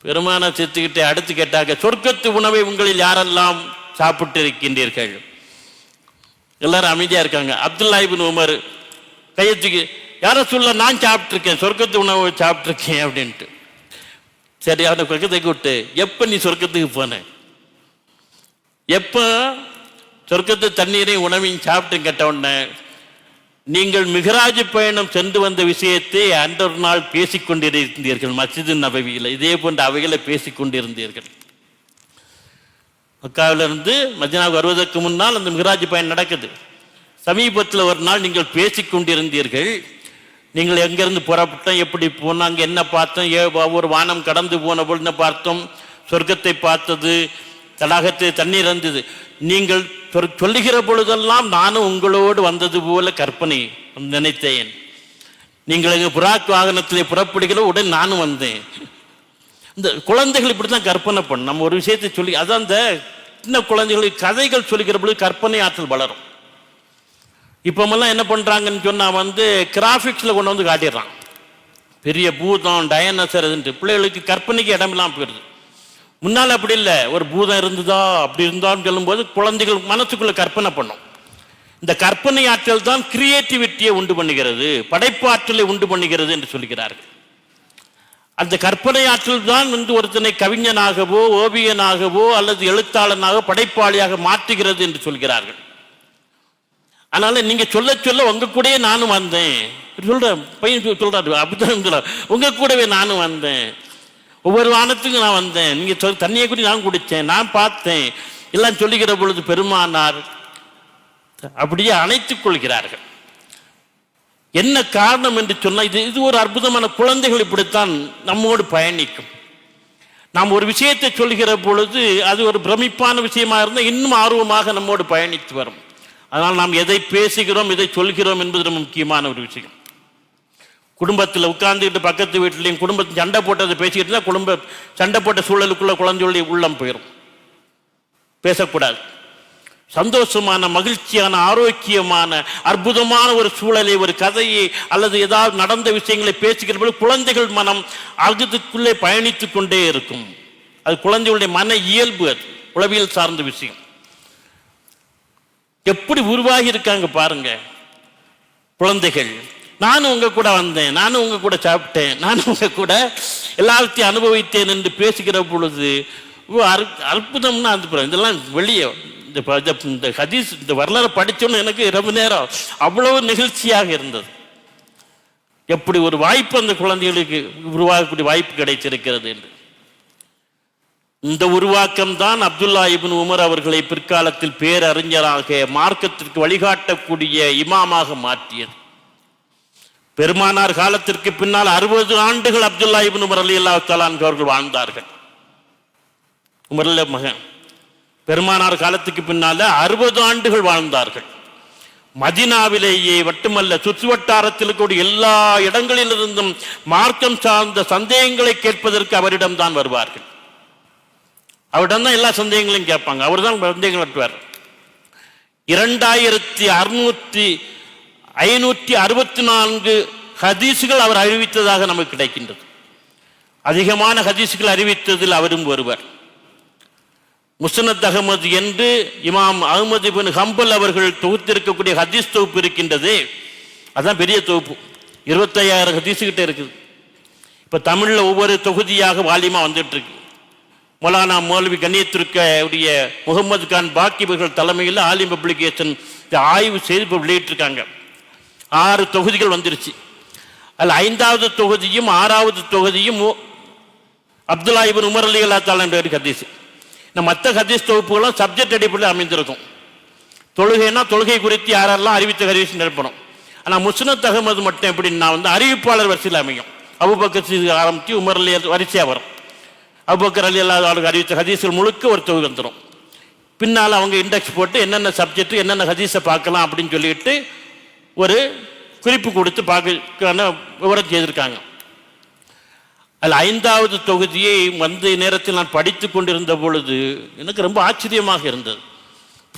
பெருமானார் சிரித்துக்கிட்டே அடுத்து கேட்டாங்க, சொர்க்கத்து உணவை உங்களில் யாரெல்லாம் சாப்பிட்டு இருக்கின்றீர்கள்? எல்லாரும் அமைதியா இருக்காங்க. அப்துல்லா இப்னு உமர் கையை தூக்கி, யார சொல்ல, நான் சாப்பிட்டுருக்கேன், சொர்க்கத்து உணவை சாப்பிட்டுருக்கேன் அப்படின்ட்டு. சரி, அவனை பக்கத்துக்கு விட்டு, எப்ப நீ சொர்க்கத்துக்கு போன, எப்ப சொர்க்கத்து தண்ணீரையும் உணவையும் சாப்பிட்டு கேட்ட உடனே, நீங்கள் மிகராஜ் பயணம் சென்று வந்த விஷயத்தை அன்றொரு நாள் பேசிக்கொண்டிருந்தீர்கள் மஸ்ஜிது நபவியில், இதே போன்ற அவைகளை பேசிக்கொண்டிருந்தீர்கள். மக்காவிலிருந்து மதீனாவுக்கு வருவதற்கு முன்னால் அந்த மிகராஜ் பயணம் நடக்குது. சமீபத்தில் ஒரு நாள் நீங்கள் பேசிக்கொண்டிருந்தீர்கள், நீங்கள் எங்கிருந்து புறப்பட்டோம், எப்படி போனோம், அங்கே என்ன பார்த்தோம், ஒரு வானம் கடந்து போன போல் என்ன பார்த்தோம், சொர்க்கத்தை பார்த்தது, தடாகத்தை தண்ணீர் இருந்தது. நீங்கள் சொல்லுகிற பொழுதெல்லாம் நானும் உங்களோடு வந்தது போல கற்பனை நினைத்தேன். நீங்கள் எங்கள் புறாக் வாகனத்திலே புறப்படுகிற உடனே நானும் வந்தேன். இந்த குழந்தைகள் இப்படித்தான் கற்பனை பண்ணும். நம்ம ஒரு விஷயத்தை சொல்லி, அதான் அந்த சின்ன குழந்தைகளுக்கு கதைகள் சொல்லுகிற பொழுது கற்பனை ஆற்றல் வளரும். இப்போமெல்லாம் என்ன பண்ணுறாங்கன்னு சொன்னால் கிராஃபிக்ஸில் கொண்டு வந்து காட்டிடுறான், பெரிய பூதம் டைனோசர், பிள்ளைகளுக்கு கற்பனைக்கு இடமெல்லாம் போயிடுது. முன்னால் அப்படி இல்லை, ஒரு பூதம் இருந்ததா அப்படி இருந்தான்னு சொல்லும்போது குழந்தைகள் மனசுக்குள்ள கற்பனை பண்ணும். இந்த கற்பனை ஆற்றல் தான் கிரியேட்டிவிட்டியை உண்டு பண்ணுகிறது, படைப்பாற்றலை உண்டு பண்ணுகிறது என்று சொல்கிறார்கள். அந்த கற்பனை ஆற்றல் தான் ஒருத்தனை கவிஞனாகவோ ஓவியனாகவோ அல்லது எழுத்தாளனாக படைப்பாளியாக மாற்றுகிறது என்று சொல்கிறார்கள். அதனால நீங்க சொல்ல சொல்ல உங்க கூடவே நானும் வந்தேன் சொல்ற பையன் சொல்றாரு, அப்படிதான் உங்க கூடவே நானும் வந்தேன், ஒவ்வொரு வானத்துக்கும் நான் வந்தேன், நீங்க தண்ணியை கூட நான் குடித்தேன், நான் பார்த்தேன் எல்லாம் சொல்லுகிற பொழுது பெருமானார் அப்படியே அணைத்துக் கொள்கிறார்கள். என்ன காரணம் என்று சொன்னால் இது ஒரு அற்புதமான குழந்தைகள் இப்படித்தான் நம்மோடு பயணிக்கும். நாம் ஒரு விஷயத்தை சொல்கிற பொழுது அது ஒரு பிரமிப்பான விஷயமா இருந்தால் இன்னும் ஆர்வமாக நம்மோடு பயணித்து வரும். அதனால் நாம் எதை பேசுகிறோம் எதை சொல்கிறோம் என்பது ரொம்ப முக்கியமான ஒரு விஷயம். குடும்பத்தில் உட்கார்ந்துக்கிட்டு பக்கத்து வீட்டிலையும் குடும்பத்தில் சண்டை போட்டதை பேசிக்கிட்டு இருந்தால் குடும்ப சண்டை போட்ட சூழலுக்குள்ள குழந்தைகளுடைய உள்ளம் போயிடும். பேசக்கூடாது. சந்தோஷமான மகிழ்ச்சியான ஆரோக்கியமான அற்புதமான ஒரு சூழலை ஒரு கதையை அல்லது ஏதாவது நடந்த விஷயங்களை பேசுகிற போது குழந்தைகள் மனம் அதுக்குள்ளே பயணித்துக் கொண்டே இருக்கும். அது குழந்தைகளுடைய மன இயல்பு, அது உளவியல் சார்ந்த விஷயம். எப்படி உருவாகி இருக்காங்க பாருங்க குழந்தைகள். நானும் உங்க கூட வந்தேன், நானும் உங்க கூட சாப்பிட்டேன், நானும் உங்க கூட எல்லாத்தையும் அனுபவித்தேன் என்று பேசுகிற பொழுது அற்புதம்னா அது இதெல்லாம் வெளியே இந்த ஹதீஸ் இந்த வரலாறு படிச்சோன்னு எனக்கு ரொம்ப நேரம் அவ்வளவு நிகழ்ச்சியாக இருந்தது. எப்படி ஒரு வாய்ப்பு அந்த குழந்தைகளுக்கு உருவாக்கக்கூடிய வாய்ப்பு கிடைத்திருக்கிறது என்று. இந்த உருவாக்கம் தான் அப்துல்லா இப்னு உமர் அவர்களை பிற்காலத்தில் பேரறிஞராக மார்க்கத்திற்கு வழிகாட்டக்கூடிய இமாமாக மாற்றியது. பெருமானார் காலத்திற்கு பின்னால் 60 ஆண்டுகள் அப்துல்லா இப்னு உமர் ரலியல்லாஹு தஆலா அன்ஹு அவர்கள் வாழ்ந்தார்கள். உமர்ல மகன் பெருமானார் காலத்துக்கு பின்னால 60 ஆண்டுகள் வாழ்ந்தார்கள். மதீனாவிலேயே மட்டுமல்ல சுற்று வட்டாரத்தில் கூடிய எல்லா இடங்களிலிருந்தும் மார்க்கம் சார்ந்த சந்தேகங்களை கேட்பதற்கு அவரிடம் தான் வருவார்கள். அவரிடம் தான் எல்லா சந்தேகங்களையும் கேட்பாங்க. அவர் தான் சந்தேகங்கள் வெட்டுவார். 2564 ஹதீசுகள் அவர் அறிவித்ததாக நமக்கு கிடைக்கின்றது. அதிகமான ஹதீசுகள் அறிவித்ததில் அவரும் ஒருவர். முஸ்னத் அஹ்மத் என்று இமாம் அஹ்மது இப்னு ஹம்பல் அவர்கள் தொகுத்திருக்கக்கூடிய ஹதீஸ் தொகுப்பு இருக்கின்றது. அதுதான் பெரிய தொகுப்பு, 25,000 ஹதீஸ் கிட்ட இருக்குது. இப்போ தமிழில் ஒவ்வொரு தொகுதியாக வாலியமா வந்துட்டு இருக்கு. மௌலானா மௌலவி கண்ணியத்திற்குரிய முகமது கான் பாக்கிபர்கள் தலைமையில் ஆலிம் பப்ளிகேஷன் ஆய்வு செய்து இப்போ வெளியிட்டிருக்காங்க. 6 தொகுதிகள் வந்துருச்சு. அதில் 5வது தொகுதியும் 6வது தொகுதியும் அப்துல்லா இப்னு உமர் ரலியல்லாஹு தஆலா என்ற ஹதீஸ். மற்ற ஹதீஸ் தொகுப்புகளும் சப்ஜெக்ட் அடிப்படையில் அமைந்திருக்கும். தொழுகைனா தொழுகை குறித்து யாரெல்லாம் அறிவித்த ஹதீஸ் நிரப்பணும். ஆனால் முஸ்னத் அஹ்மது மட்டும் எப்படின்னா அறிவிப்பாளர் வரிசையில் அமையும். அபூபக்கர் ஆரம்பித்து உமர் அலி வரிசையாக வரும். அபூபக்கர் ரலியல்லாஹு அவருக்கு அறிவித்த ஹதீஸ்கள் முழுக்க ஒரு தொகுதி வந்துடும். பின்னால் அவங்க இண்டெக்ஸ் போட்டு என்னென்ன சப்ஜெக்ட் என்னென்ன ஹதீஸை பார்க்கலாம் அப்படின்னு சொல்லிட்டு ஒரு குறிப்பு கொடுத்து பார்க்க விவரம் செய்திருக்காங்க. அதில் 5வது தொகுதியை நேரத்தில் நான் படித்து கொண்டிருந்த பொழுது எனக்கு ரொம்ப ஆச்சரியமாக இருந்தது.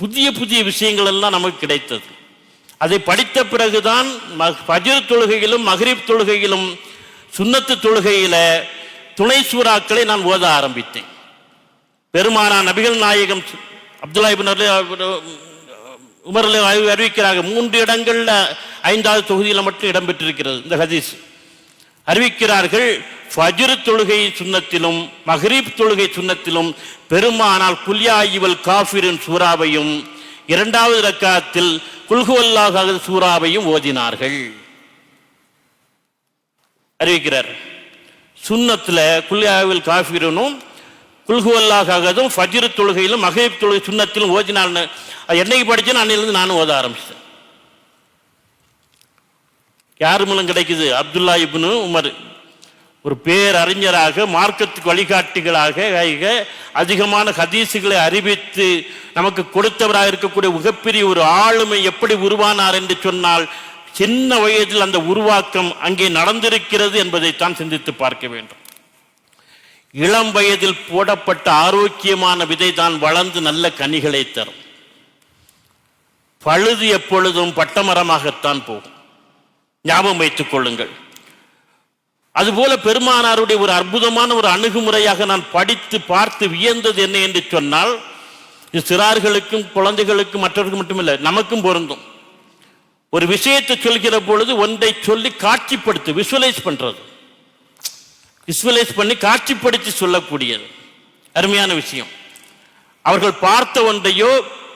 புதிய புதிய விஷயங்கள் எல்லாம் நமக்கு கிடைத்தது. அதை படித்த பிறகுதான் ஃபஜ்ர் தொழுகையிலும் மக்ரிப் தொழுகையிலும் சுன்னத்து தொழுகையில துணை சூறாக்களை நான் ஓத ஆரம்பித்தேன். பெருமானா நபிகள் நாயகம் அப்துல்லா இப்னு உமர் அறிவிக்கிறாங்க. 3 இடங்கள்ல 5வது தொகுதியில் மட்டும் இடம்பெற்றிருக்கிறது இந்த ஹதீஸ். அறிவிக்கிறார்கள், ஃபஜ்ர் தொழுகை சுன்னத்திலும் மக்ரிப் தொழுகை சுன்னத்திலும் பெருமானால் குல்யாயிவல் காஃபிரின் சூறாவையும் 2வது ரக்காத்தில் குல்ஹுவல்லாஹ் அஹத் சூறாவையும் ஓதினார்கள். அறிவிக்கிறார். சுன்னத்துல குல்யாயிவல் காஃபிரனும் குல்ஹுவல்லாஹ் அஹதும் ஃபஜ்ர் தொழுகையிலும் மக்ரிப் தொழுகை சுன்னத்திலும் ஓதினார்னு என்னைக்கு படிச்சேன்னு அன்னையிலிருந்து நானும் ஓத ஆரம்பிச்சேன். யார் மூலம் கிடைக்குது? அப்துல்லா இப்னு உமர் ஒரு பேரறிஞராக மார்க்கத்துக்கு வழிகாட்டிகளாக அதிகமான ஹதீசுகளை அறிவித்து நமக்கு கொடுத்தவராக இருக்கக்கூடிய மிகப்பெரிய ஒரு ஆளுமை எப்படி உருவானார் என்று சொன்னால் சின்ன வயதில் அந்த உருவாக்கம் அங்கே நடந்திருக்கிறது என்பதைத்தான் சிந்தித்து பார்க்க வேண்டும். இளம் வயதில் போடப்பட்ட ஆரோக்கியமான விதை தான் வளர்ந்து நல்ல கனிகளை தரும். பழுது எப்பொழுதும் பட்டமரமாகத்தான் போகும். ஞாபகம் வைத்துக் கொள்ளுங்கள். அதுபோல பெருமானாருடைய ஒரு அற்புதமான ஒரு அணுகுமுறையாக நான் படித்து பார்த்து வியந்தது என்ன என்று சொன்னால், இது சிறார்களுக்கும் குழந்தைகளுக்கும் மற்றவர்களுக்கும் மட்டுமில்லை, நமக்கும் பொருந்தும். ஒரு விஷயத்தை சொல்கிற பொழுது ஒன்றை சொல்லி காட்சிப்படுத்து, விஷுவலைஸ் பண்றது, விஷுவலைஸ் பண்ணி காட்சிப்படுத்தி சொல்லக்கூடியது அருமையான விஷயம். அவர்கள் பார்த்த ஒன்றையோ,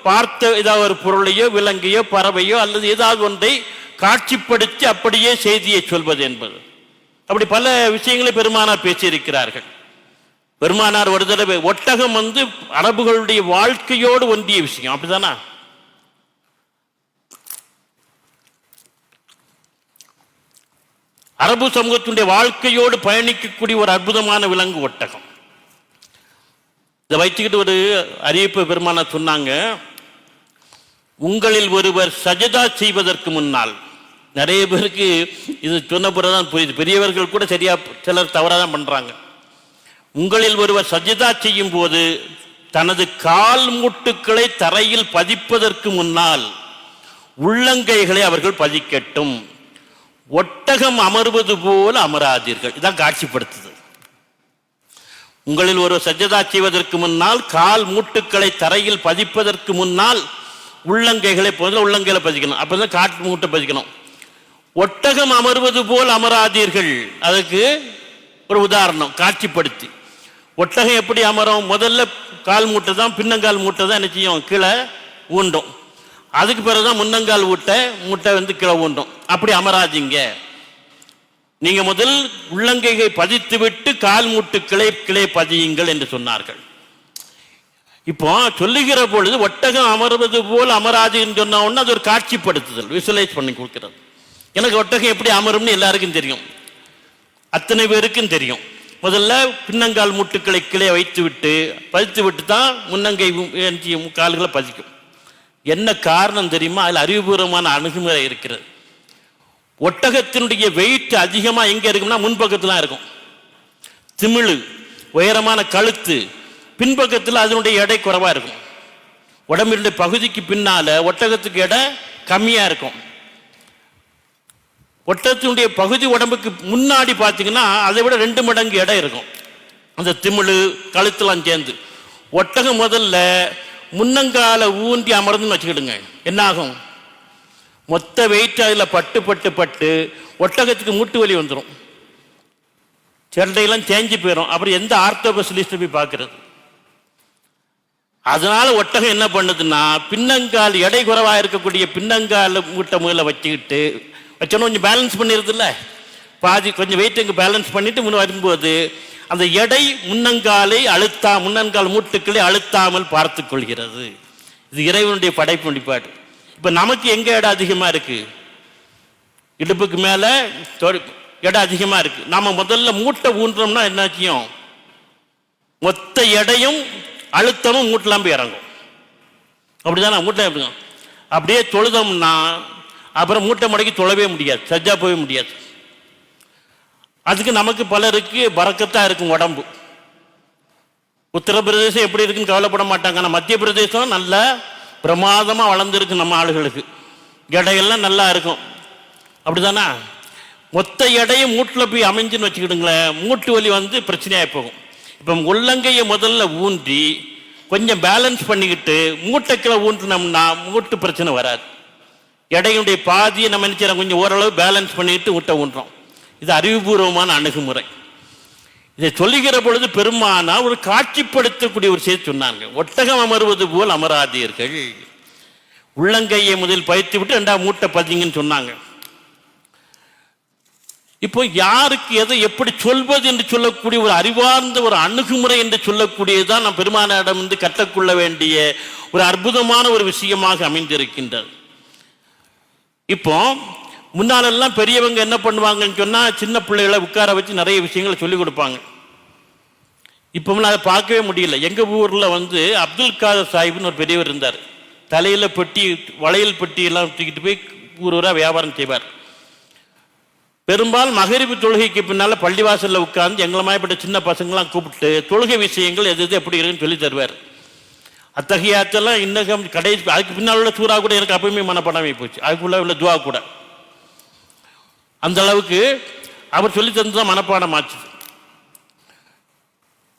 பார்த்த ஏதாவது ஒரு பொருளையோ, விலங்கையோ, பறவையோ அல்லது ஏதாவது ஒன்றை காட்சிப்படுத்தி அப்படியே செய்தியை சொல்வது என்பது. அப்படி பல விஷயங்களை பெருமானார் பேசியிருக்கிறார்கள். பெருமானார் ஒரு தடவை ஒட்டகம் அரபுகளுடைய வாழ்க்கையோடு ஒன்றிய விஷயம், அப்படிதானா? அரபு சமூகத்தினுடைய வாழ்க்கையோடு பயணிக்கக்கூடிய ஒரு அற்புதமான விலங்கு ஒட்டகம். இதை வைத்துக்கிட்டு ஒரு அறிவிப்பு பெருமானார் சொன்னாங்க, உங்களில் ஒருவர் சஜதா செய்வதற்கு முன்னால், நிறைய பேருக்கு இது சொன்ன பிறகுதான் புரியுது, பெரியவர்கள் கூட சரியா சிலர் தவறாதான் பண்றாங்க. உங்களில் ஒருவர் சஜதா செய்யும் போது தனது கால் மூட்டுக்களை தரையில் பதிப்பதற்கு முன்னால் உள்ளங்கைகளை அவர்கள் பதிக்கட்டும், ஒட்டகம் அமர்வது போல அமராதீர்கள். இதான் காட்சிப்படுத்துது. உங்களில் ஒரு சஜதா செய்வதற்கு முன்னால் கால் மூட்டுக்களை தரையில் பதிப்பதற்கு முன்னால் உள்ளங்கைகளை உள்ளங்கைகளை பதிக்கணும், அப்பதான் காட்டு மூட்டை பதிக்கணும். ஒட்டகம் அமர்வது போல் அமராதீர்கள். அதுக்கு ஒரு உதாரணம் காட்சிப்படுத்தி, ஒட்டகம் எப்படி அமரும்? முதல்ல கால் மூட்டை தான், பின்னங்கால் மூட்டை தான் என்ன செய்யும், கீழே ஊண்டும். அதுக்கு பிறகுதான் முன்னங்கால் மூட்டை கீழே ஊண்டும். அப்படி அமராதீங்க, நீங்க முதல் உள்ளங்கையை பதித்து விட்டு கால் மூட்டுக்களை கிளை பதியுங்கள் என்று சொன்னார்கள். இப்போ சொல்லுகிற பொழுது ஒட்டகம் அமர்வது போல் அமராதுன்னு சொன்ன உடனே அது ஒரு காட்சிப்படுத்துதல், விஷுவலைஸ் பண்ணி கொடுக்கிறது. எனக்கு ஒட்டகம் எப்படி அமரும்னு எல்லாருக்கும் தெரியும், அத்தனை பேருக்கும் தெரியும். முதல்ல பின்னங்கால் மூட்டுக்களை கிளை வைத்து விட்டு பதித்து விட்டு தான் முன்னங்கை கால்களை பதிக்கும். என்ன காரணம் தெரியுமா? அதில் அறிவுபூர்வமான அணுகுமுறை இருக்கிறது. ஒட்டகத்தினுடைய வெயிட் அதிகமா எங்க இருக்கும்னா முன்பக்கத்துல இருக்கும். திமிழு, உயரமான கழுத்து, பின்பக்கத்தில் அதனுடைய எடை குறைவா இருக்கும். உடம்பினுடைய பகுதிக்கு பின்னால ஒட்டகத்துக்கு எடை கம்மியா இருக்கும். ஒட்டகத்தினுடைய பகுதி உடம்புக்கு முன்னாடி பார்த்தீங்கன்னா அதை விட 2 மடங்கு எடை இருக்கும். அந்த திமிழு கழுத்துலாம் சேர்ந்து ஒட்டகம் முதல்ல முன்னங்கால ஊன்றி அமர்ந்துன்னு வச்சுக்கிடுங்க, என்ன ஆகும்? மொத்த வெயிட் அதில் பட்டு பட்டு பட்டு ஒட்டகத்துக்கு மூட்டு வலி வந்துடும், சண்டையெல்லாம் தேஞ்சு போயிடும். அப்புறம் எந்த ஆர்த்தோபெசிலிஸ்ட் போய் பார்க்கறது? அதனால ஒட்டகம் என்ன பண்ணுதுன்னா, பின்னங்கால் எடை குறைவாக இருக்கக்கூடிய பின்னங்கால மூட்டை முதல்ல வச்சுக்கிட்டு வச்சோன்னா கொஞ்சம் பேலன்ஸ் பண்ணிடுது இல்லை, பாதி கொஞ்சம் வெயிட் இங்கே பேலன்ஸ் பண்ணிட்டு முன்ன வரும்போது அந்த எடை முன்னங்கால் மூட்டுக்களை அழுத்தாமல் பார்த்து கொள்கிறது. இது இறைவனுடைய படைப்பு வழிபாடு. இப்போ நமக்கு எங்க எடை அதிகமாக இருக்கு? இடுப்புக்கு மேலே எடை அதிகமாக இருக்கு. நாம முதல்ல மூட்டை ஊன்றோம்னா என்னாச்சியும் மொத்த எடையும் அழுத்தமும் மூட்டெல்லாம் போய் இறங்கும். அப்படிதானே? மூட்டை எப்படி அப்படியே தொழுதோம்னா அப்புறம் மூட்டை மடக்கி தொழவே முடியாது, சஜ்ஜா போக முடியாது. அதுக்கு நமக்கு பலருக்கு பறக்கத்தா இருக்கும் உடம்பு. உத்தரப்பிரதேசம் எப்படி இருக்குன்னு கவலைப்பட மாட்டாங்க, ஆனால் மத்திய பிரதேசம் நல்ல பிரமாதமா வளர்ந்துருக்கு. நம்ம ஆளுகளுக்கு எடையெல்லாம் நல்லா இருக்கும், அப்படிதானா? மொத்த எடையும் மூட்டில் போய் அமைஞ்சுன்னு வச்சுக்கிடுங்களேன், மூட்டு வலி பிரச்சனையாக போகும். இப்போ உள்ளங்கையை முதல்ல ஊன்றி கொஞ்சம் பேலன்ஸ் பண்ணிக்கிட்டு மூட்டைக்கில் ஊன்றினோம்னா மூட்டு பிரச்சனை வராது. எடையுடைய பாதியை நம்ம நினைச்சோம் கொஞ்சம் ஓரளவு பேலன்ஸ் பண்ணிட்டு மூட்டை ஊன்றோம். இது அறிவுபூர்வமான அணுகுமுறை. இதை சொல்லுகிற பொழுது பெருமானா ஒரு காட்சிப்படுத்தக்கூடிய ஒரு செய்தி சொன்னாங்க, ஒட்டகம் அமர்வது போல் அமராதீர்கள், உள்ளங்கையை முதல் பதித்து விட்டு 2ஆவது மூட்டை பதிங்கன்னு சொன்னாங்க. இப்போ யாருக்கு எதை எப்படி சொல்வது என்று சொல்லக்கூடிய ஒரு அறிவார்ந்த ஒரு அணுகுமுறை என்று சொல்லக்கூடியதுதான் நம் பெருமானாரிடம் கற்றுக்கொள்ள வேண்டிய ஒரு அற்புதமான ஒரு விஷயமாக அமைந்திருக்கின்றது. இப்போ முன்னாலெல்லாம் பெரியவங்க என்ன பண்ணுவாங்கன்னு சொன்னா, சின்ன பிள்ளைகளை உட்கார வச்சு நிறைய விஷயங்களை சொல்லிக் கொடுப்பாங்க. இப்போ அதை பார்க்கவே முடியல. எங்க ஊர்ல அப்துல் காதர் சாஹிப்னு ஒரு பெரியவர் இருந்தார். தலையில பெட்டி, வளையல் பெட்டி எல்லாம் தூக்கிட்டு போய் ஊரா வியாபாரம் செய்வார். பெரும்பாலும் மகரிபு தொழுகைக்கு பின்னால பள்ளிவாசல்ல உட்கார்ந்து எங்களை மாயப்பட்ட சின்ன பசங்களாம் கூப்பிட்டு தொழுகை விஷயங்கள் எது எப்படி இருக்குன்னு சொல்லி தருவார். அத்தகையாத்தெல்லாம் இன்னும் கடைசி அதுக்கு பின்னால் உள்ள சூறா கூட எனக்கு அப்பயுமே மனப்படாமல் போச்சு, அதுக்குள்ள உள்ள துவா கூட. அந்த அளவுக்கு அவர் சொல்லி தந்துதான் மனப்பாடம் ஆச்சு.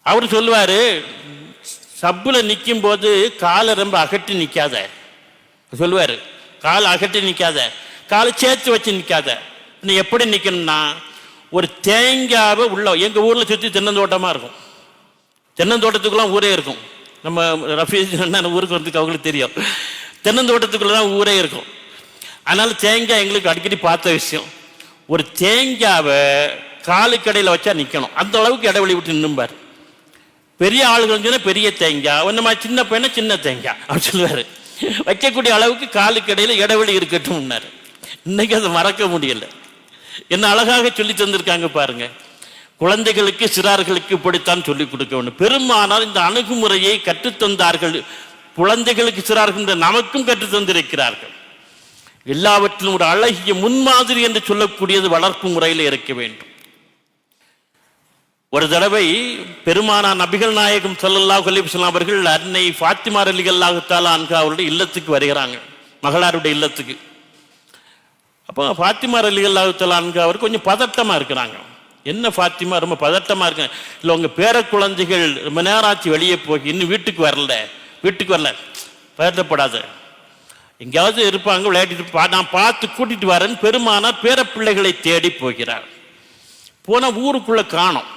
அவர் சொல்லுவார், சப்பில் நிற்கும் போது காலை ரொம்ப அகட்டி நிற்காத சொல்லுவார். காலை அகட்டி நிற்காத, காலை சேர்த்து வச்சு நிற்காத. நீ எப்படி நிற்கணும்னா, ஒரு தேங்காவை உள்ள, எங்கள் ஊரில் சுற்றி தென்னந்தோட்டமாக இருக்கும், தென்னந்தோட்டத்துக்குலாம் ஊரே இருக்கும். நம்ம ரஃபீஸ் ஊருக்கு வரதுக்கு அவங்களுக்கு தெரியும், தென்னந்தோட்டத்துக்குள்ள தான் ஊரே இருக்கும். அதனால தேங்காய் எங்களுக்கு அடிக்கடி பார்த்த விஷயம். ஒரு தேங்காவை காலுக்கடையில் வச்சா நிற்கணும், அந்த அளவுக்கு இடைவெளி விட்டு நின்றும்பார். பெரிய ஆளுகள் சொன்னால் பெரிய தேங்காய், ஒன்றுமா சின்ன பையனை சின்ன தேங்காய் அப்படி சொல்லுவார். வைக்கக்கூடிய அளவுக்கு காலுக்கடையில் இடைவெளி இருக்கட்டும்னாரு. இன்னைக்கு அதை மறக்க முடியல. என்ன அழகாக சொல்லி தந்திருக்காங்க பாருங்க. குழந்தைகளுக்கு சிறார்களுக்கு இப்படித்தான் சொல்லிக் கொடுக்க வேண்டும். பெருமானார் இந்த அணுகுமுறையை கற்றுத்தந்தார்கள். குழந்தைகளுக்கு சிறார்கள் நமக்கும் கற்றுத்தந்திருக்கிறார்கள். எல்லாவற்றிலும் ஒரு அழகிய முன்மாதிரி என்று சொல்லக்கூடியது வளர்ப்பு முறையில் இருக்க வேண்டும். ஒரு தடவை பெருமானார் நபிகள் நாயகம் ஸல்லல்லாஹு அலைஹி வஸல்லம் அவர்கள் அன்னை ஃபாத்திமா ரலியல்லாஹு தஆலா அன்ஹா அவருடைய இல்லத்துக்கு வருகிறாங்க, மகளாருடைய இல்லத்துக்கு. அப்போ ஃபாத்திமா ரலியல்லாஹு தஆலா அன்ஹா அவர் கொஞ்சம் பதட்டமாக இருக்கிறாங்க. என்ன ஃபாத்திமா ரொம்ப பதட்டமாக இருக்கு? இல்லை, உங்கள் பேர குழந்தைகள் ரொம்ப நேரம் ஆச்சு வெளியே போய் இன்னும் வீட்டுக்கு வரல. பதட்டப்படாத, எங்கேயாவது இருப்பாங்க விளையாடிட்டு, நான் பார்த்து கூட்டிட்டு வரேன்னு பெருமானார் பேர பிள்ளைகளை தேடி போகிறார். போனால் ஊருக்குள்ளே காணோம்.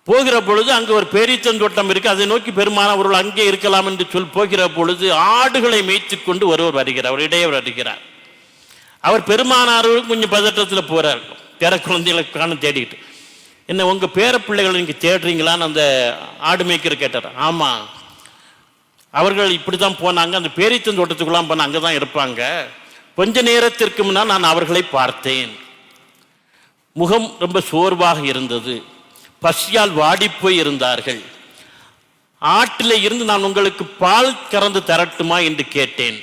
போகிற பொழுது அங்கே ஒரு பேரீச்சந்தோட்டம் இருக்கு, அதை நோக்கி பெருமானார் அவர்கள் அங்கே இருக்கலாம் என்று போகிற பொழுது ஆடுகளை மேய்த்து கொண்டு ஒருவர் வருகிறார், அவர் இடையே வருகிறார். அவர் பெருமானாருக்கு கொஞ்சம் பதட்டத்தில் போறார். பேர குழந்தைகளை காண தேடிக்கிட்டு, என்ன உங்கள் பேர பிள்ளைகளை நீங்கள் தேடுறீங்களான்னு அந்த ஆடு மேய்க்கிற கேட்டார். ஆமாம், அவர்கள் இப்படி தான் போனாங்க, அந்த பேரீச்சந்தோட்டத்துக்குலாம் போனால் அங்கே தான் இருப்பாங்க. கொஞ்ச நேரத்திற்கு முன்னால் நான் அவர்களை பார்த்தேன். முகம் ரொம்ப சோர்வாக இருந்தது, பசியால் வாடிப்போய் இருந்தார்கள். ஆட்டில் இருந்து நான் உங்களுக்கு பால் கறந்து தரட்டுமா என்று கேட்டேன்.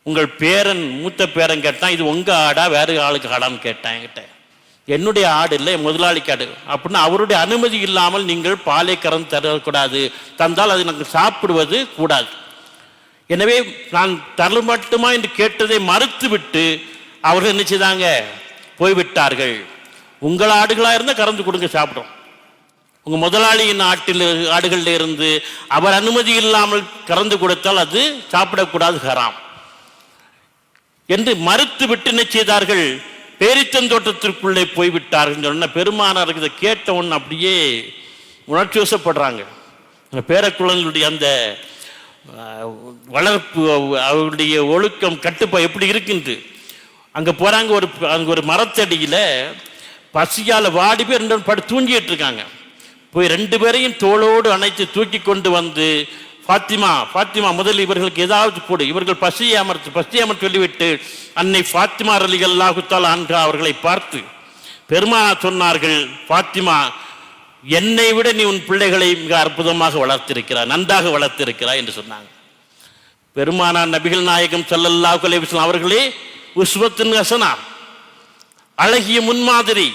உங்கள் பேரன், மூத்த பேரன் கேட்டான், இது உங்கள் ஆடா வேறு ஆளுக்கு ஆடான்னு கேட்டான். என்கிட்ட என்னுடைய ஆடு இல்லை, முதலாளிக்கு ஆடு. அப்படின்னா அவருடைய அனுமதி இல்லாமல் நீங்கள் பாலை கறந்து தரக்கூடாது, தந்தால் அது நாங்கள் சாப்பிடுவது கூடாது. எனவே நான் தரமட்டுமா என்று கேட்டதை மறுத்து விட்டு அவர்கள் என்ன செய்தாங்க, போய்விட்டார்கள். உங்கள் ஆடுகளாக இருந்தால் கறந்து கொடுங்க, சாப்பிடும். உங்கள் முதலாளியின் ஆடுகளில் இருந்து அவர் அனுமதி இல்லாமல் கறந்து கொடுத்தால் அது சாப்பிடக்கூடாது, ஹராம் என்று மறுத்து விட்டு என்ன செய்தார்கள், பேரித்தந்தோட்டத்திற்குள்ளே போய்விட்டார்கள். சொன்ன பெருமானாருக்கு இதை கேட்டவன் அப்படியே உணர்ச்சி வசப்படுறாங்க. பேரக்குழந்தைகளுடைய அந்த வளர்ப்பு, அவருடைய ஒழுக்கம், கட்டுப்பா எப்படி இருக்குன்று. அங்கே போகிறாங்க, அங்கே ஒரு மரத்தடியில் பசியால் வாடி போய் 2 பேர் தூங்கிட்டு இருக்காங்க. போய் 2 பேரையும் தோளோடு அணைத்து தூக்கி கொண்டு வந்து, ஃபாத்திமா முதல் இவர்களுக்கு ஏதாவது கொடு, இவர்கள் பசியை அமர்த்து சொல்லிவிட்டு அன்னை ஃபாத்திமா ரலியல்லாஹு தஆலா அன்ஹா அவர்களை பார்த்து பெருமானார் சொன்னார்கள், ஃபாத்திமா, என்னை விட நீ உன் பிள்ளைகளை மிக அற்புதமாக வளர்த்திருக்கிறாய், நன்றாக வளர்த்திருக்கிறாய் என்று சொன்னாங்க. பெருமானார் நபிகள் நாயகம் ஸல்லல்லாஹு அலைஹி வஸல்லம் அவர்களே உஸ்வத்துன் ஹஸனா, அழகிய முன்மாதிரி.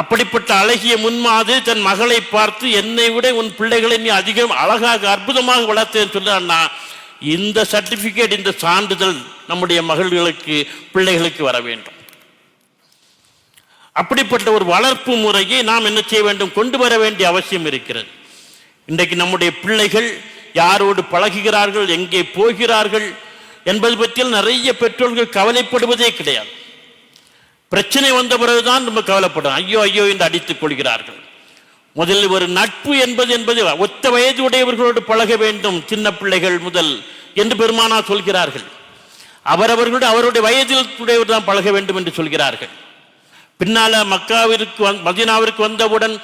அப்படிப்பட்ட அழகிய முன்மாதிரி தன் மகளை பார்த்து, என்னை விட உன் பிள்ளைகளை நீ அதிகம் அழகாக அற்புதமாக வளர்த்தேன்னு சொன்னா, இந்த சர்டிபிகேட், இந்த சான்றிதழ் நம்முடைய மகள்களுக்கு, பிள்ளைகளுக்கு வர வேண்டும். அப்படிப்பட்ட ஒரு வளர்ப்பு முறையை நாம் என்ன செய்ய வேண்டும், கொண்டு வர வேண்டிய அவசியம் இருக்கிறது. இன்றைக்கு நம்முடைய பிள்ளைகள் யாரோடு பழகுகிறார்கள், எங்கே போகிறார்கள் என்பது பற்றியில் நிறைய பெற்றோர்கள் கவலைப்படுவதே கிடையாது. பிரச்சனை வந்த பிறகுதான் நம்ம கவலைப்படுறோம், ஐயோ என்று அடித்துக் கொள்கிறார்கள். முதலில் ஒரு நட்பு என்பது ஒத்த வயது உடையவர்களோடு பழக வேண்டும், சின்ன பிள்ளைகள் முதல் என்று பெருமானார் சொல்கிறார்கள். அவருடைய வயதில் உடையவர் தான் பழக வேண்டும் என்று சொல்கிறார்கள். பின்னால மதீனாவிற்கு வந்தவுடன்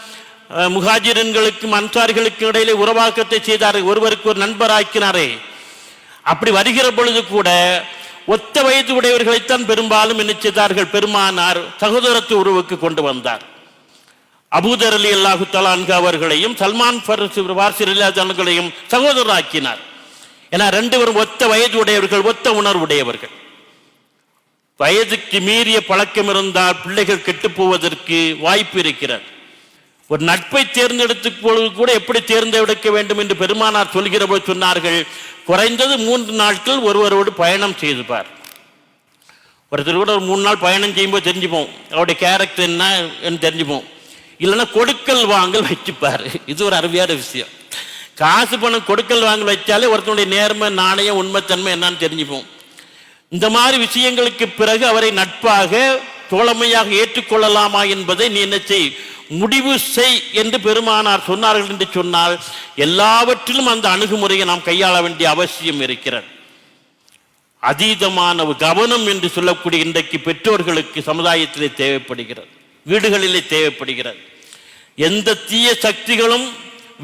முஹாஜிர்களுக்கும் அன்சாரிகளுக்கும் இடையிலே உறவாக்கத்தை செய்தார்கள், ஒருவருக்கு ஒரு நண்பராக்கினாரே. அப்படி வருகிற பொழுது கூட ஒத்த வயது உடையவர்களைத்தான் பெரும்பாலும் என்ன செய்தார்கள், பெருமானார் சகோதரத்துவ உறவுக்கு கொண்டு வந்தார். அபூதர் ரலியல்லாஹு தஆலா அன்ஹு அவர்களையும் சல்மான் ஃபாரிஸி ரலியல்லாஹு அவர்களையும் சகோதரராக்கினார். ஏன்னா 2 பேரும் ஒத்த வயது உடையவர்கள், ஒத்த உணர்வுடையவர்கள். வயதுக்கு மீறிய பழக்கம் இருந்தால் பிள்ளைகள் கெட்டு போவதற்கு வாய்ப்பு இருக்கிறது. ஒரு நட்பை தேர்ந்தெடுத்துக் பொழுது கூட எப்படி தேர்ந்தெடுக்க வேண்டும் என்று பெருமானார் சொல்கிற போது சொன்னார்கள், குறைந்தது 3 நாட்கள் ஒருவரோடு பயணம் செய்து பார். ஒருத்தர் கூட ஒரு 3 நாள் பயணம் செய்யும்போது தெரிஞ்சுப்போம் அவருடைய கேரக்டர் என்ன தெரிஞ்சுப்போம். இல்லைன்னா கொடுக்கல் வாங்கல் வச்சுப்பாரு. இது ஒரு அருமையான விஷயம். காசு பணம் கொடுக்கல் வாங்கல் வச்சாலே ஒருத்தனுடைய நேர்மை நாணயம் உண்மைத்தன்மை என்னன்னு தெரிஞ்சுப்போம். இந்த மாதிரி விஷயங்களுக்கு பிறகு அவரை நட்பாக தோழமையாக ஏற்றுக்கொள்ளலாமா என்பதை நீ என்ன செய், முடிவு செய் என்று பெருமானார் சொன்னார்கள் என்று சொன்னால் எல்லாவற்றிலும் அந்த அணுகுமுறையை நாம் கையாள வேண்டிய அவசியம் இருக்கிறது. அதீதமான கவனம் என்று சொல்லக்கூடிய இன்றைக்கு பெற்றோர்களுக்கு சமுதாயத்திலே தேவைப்படுகிறது, வீடுகளிலே தேவைப்படுகிறது. எந்த தீய சக்திகளும்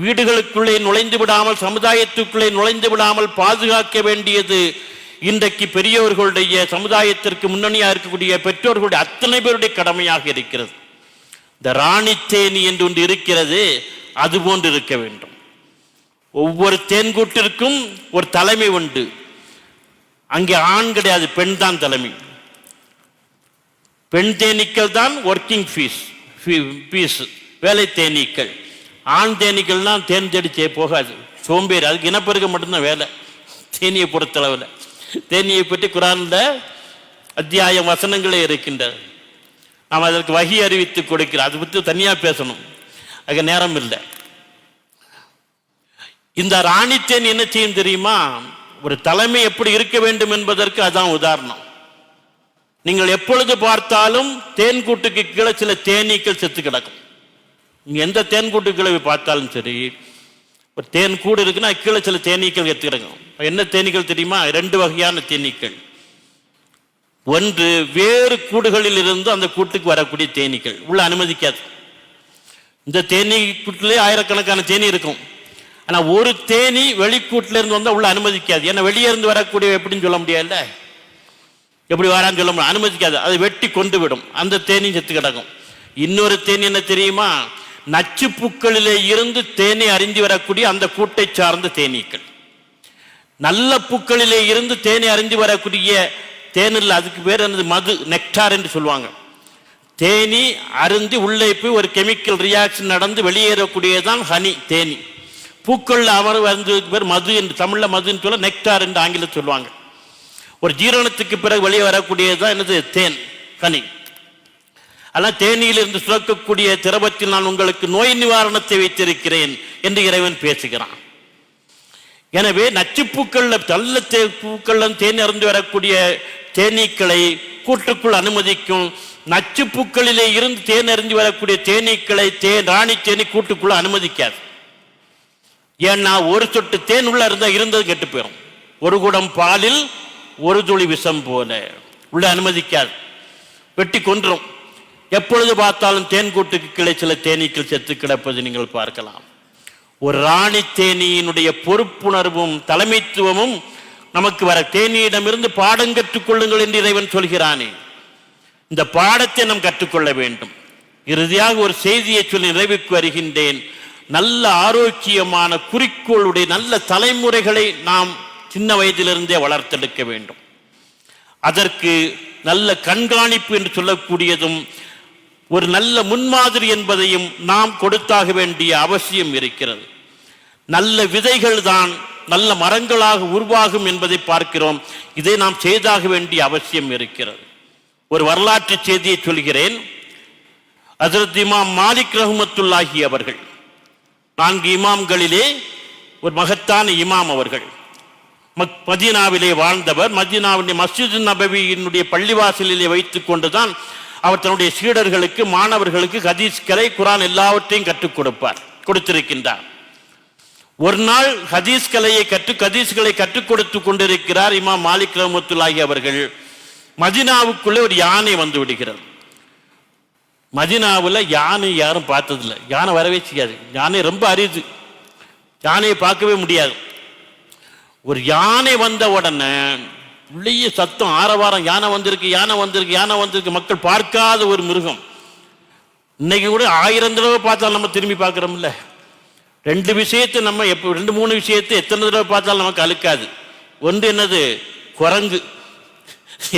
வீடுகளுக்குள்ளே நுழைந்து விடாமல், சமுதாயத்துக்குள்ளே நுழைந்து விடாமல் பாதுகாக்க வேண்டியது இன்றைக்கு பெரியவர்களுடைய, சமுதாயத்திற்கு முன்னணியாக இருக்கக்கூடிய பெற்றோர்களுடைய அத்தனை பேருடைய கடமையாக இருக்கிறது. இந்த ராணி தேனி என்று ஒன்று இருக்கிறது, அது போன்று இருக்க வேண்டும். ஒவ்வொரு தேன்கூட்டிற்கும் ஒரு தலைமை உண்டு. அங்கே ஆண் கிடையாது, பெண் தான் தலைமை. பெண் தேனீக்கள் தான் ஒர்க்கிங் பீஸ், வேலை தேனீக்கள். ஆண் தேனீக்கள்லாம் தேன் தேடிச்சே போகாது, சோம்பேறி. அதுக்கு இனப்பெருக்க மட்டும்தான் வேலை. தேனியை பொறுத்தளவில் தேனியை பற்றி குரான்ல அத்தியாயம் வசனங்களே இருக்கின்றது. நாம் அதற்கு வகி அறிவித்து கொடுக்கிறோம். அதை பற்றி தனியாக பேசணும், அதுக்கு நேரம் இல்லை. இந்த ராணி தேன் என்ன செய்யும் தெரியுமா? ஒரு தலைமை எப்படி இருக்க வேண்டும் என்பதற்கு அதான் உதாரணம். நீங்கள் எப்பொழுது பார்த்தாலும் தேன் கூட்டுக்கு கீழே சில தேனீக்கள் செத்து கிடக்கும். நீங்க எந்த தேன் கூட்டு கீழே பார்த்தாலும் சரி, ஒரு தேன் கூடு இருக்குன்னா கீழே சில தேனீக்கள் செத்து கிடக்கும். என்ன தேனீக்கள் தெரியுமா? 2 வகையான தேனீக்கள். ஒன்று, வேறு கூடுகளில் இருந்து அந்த கூட்டுக்கு வரக்கூடிய தேனீக்கள் உள்ள அனுமதிக்காது. இந்த தேனீ கூட்டிலே ஆயிரக்கணக்கான தேனி இருக்கும். ஆனா ஒரு தேனி வெளிக்கூட்டில இருந்து வந்தா உள்ள அனுமதிக்காது. ஏன்னா வெளியே இருந்து வரக்கூடிய எப்படின்னு சொல்ல முடியாதுல்ல, எப்படி வரான்னு சொல்ல முடியாது, அனுமதிக்காது. அதை வெட்டி கொண்டு விடும், அந்த தேனி செத்து கிடக்கும். இன்னொரு தேனி என்ன தெரியுமா? நச்சு பூக்களிலே இருந்து தேனை அறிந்து வரக்கூடிய அந்த கூட்டை சார்ந்த தேனீக்கள். நல்ல பூக்களிலே இருந்து தேனை அறிந்து வரக்கூடிய தேனில், அதுக்கு பேர் என்னது, மது, நெக்டார் என்று சொல்லுவாங்க. தேனி அருந்தி உள்ளே போய் ஒரு கெமிக்கல் ரியாக்ஷன் நடந்து வெளியேறக்கூடியதான் ஹனி, தேனி. பூக்கள் அவர் வந்து பேர் மது என்று தமிழில் மதுன்னு சொல்ல, நெக்டார் என்று ஆங்கிலம் சொல்லுவாங்க. ஒரு ஜீரணத்துக்கு பிறகு வெளியே வரக்கூடியதுதான் என்னது, தேன், ஹனி. ஆனால் தேனியிலிருந்து சுரக்கக்கூடிய திரவத்தில் நான் உங்களுக்கு நோய் நிவாரணத்தை வைத்திருக்கிறேன் என்று இறைவன் பேசுகிறான். எனவே நச்சுப்பூக்கள், நல்ல பூக்கள் தேன் அருந்து வரக்கூடிய தேனீக்களை கூட்டுக்குள் அனுமதிக்கும். நச்சுப்பூக்களிலே இருந்து தேன் அறிந்து வரக்கூடிய தேனீக்களை ராணி தேனி கூட்டுக்குள்ள அனுமதிக்காது. ஏன்னா ஒரு சொட்டு தேன் உள்ள இருந்தது கெட்டு போயிடும். ஒரு குடம் பாலில் ஒரு துளி விஷம் போல உள்ள அனுமதிக்காது, வெட்டி கொன்றும். எப்பொழுது பார்த்தாலும் தேன் கூட்டுக்கு கிளை சில தேனீக்கள் செத்து கிடப்பது நீங்கள் பார்க்கலாம். ஒரு ராணி தேனியினுடைய பொறுப்புணர்வும் தலைமைத்துவமும் நமக்கு வர, தேனியிடமிருந்து பாடம் கற்றுக்கொள்ளுங்கள் என்று இறைவன் சொல்கிறானே, இந்த பாடத்தை நாம் கற்றுக்கொள்ள வேண்டும். இறுதியாக ஒரு செய்தியை சொல்லி நிறைவுக்கு வருகின்றேன். நல்ல ஆரோக்கியமான குறிக்கோளுடைய நல்ல தலைமுறைகளை நாம் சின்ன வயதிலிருந்தே வளர்த்தெடுக்க வேண்டும். அதற்கு நல்ல கண்காணிப்பு என்று சொல்லக்கூடியதும் ஒரு நல்ல முன்மாதிரி என்பதையும் நாம் கொடுத்தாக வேண்டிய அவசியம் இருக்கிறது. நல்ல விதைகள் தான் நல்ல மரங்களாக உருவாகும் என்பதை பார்க்கிறோம். இதை நாம் செய்தாக வேண்டிய அவசியம் இருக்கிறது. ஒரு வரலாற்று செய்தியை சொல்கிறேன். ஹஜ்ரத் இமாம் மாலிக் ரஹ்மத்துல்லாஹி அவர்கள் 4 இமாம்களிலே ஒரு மகத்தான இமாம். அவர்கள் மதீனாவிலே வாழ்ந்தவர். மதீனாவுடைய மஸ்ஜித் நபவியினுடைய பள்ளிவாசலிலே வைத்துக் கொண்டுதான் அவர் தன்னுடைய சீடர்களுக்கு, மாணவர்களுக்கு ஹதீஸ்களை, குரான் எல்லாவற்றையும் கற்றுக் கொடுத்திருக்கின்றார். ஒரு நாள் ஹதீஸ்களை கற்றுக் கொடுத்து கொண்டிருக்கிறார் இமாம் மாலிக் ரஹ்மத்துல்லாஹி அவர்கள். மதீனாவுக்குள்ளே ஒரு யானை வந்து விடுகிறது. மதீனாவில் யானை யாரும் பார்த்ததில்லை, யானை வரவே செய்யாது, யானை ரொம்ப அரிது, யானையை பார்க்கவே முடியாது. ஒரு யானை வந்த உடனே உள்ளே சத்தம், ஆரவாரம், யானை வந்திருக்கு, யானை வந்திருக்கு, யானை வந்திருக்கு. மக்கள் பார்க்காத ஒரு மிருகம். இன்னைக்கு கூட 1000 தடவை பார்த்தாலும் நம்ம திரும்பி பார்க்கிறோம்ல. 2 விஷயத்தை நம்ம 2-3 விஷயத்தை எத்தனை தடவை பார்த்தாலும் நமக்கு அழுக்காது. ஒன்று என்னது, குரங்கு,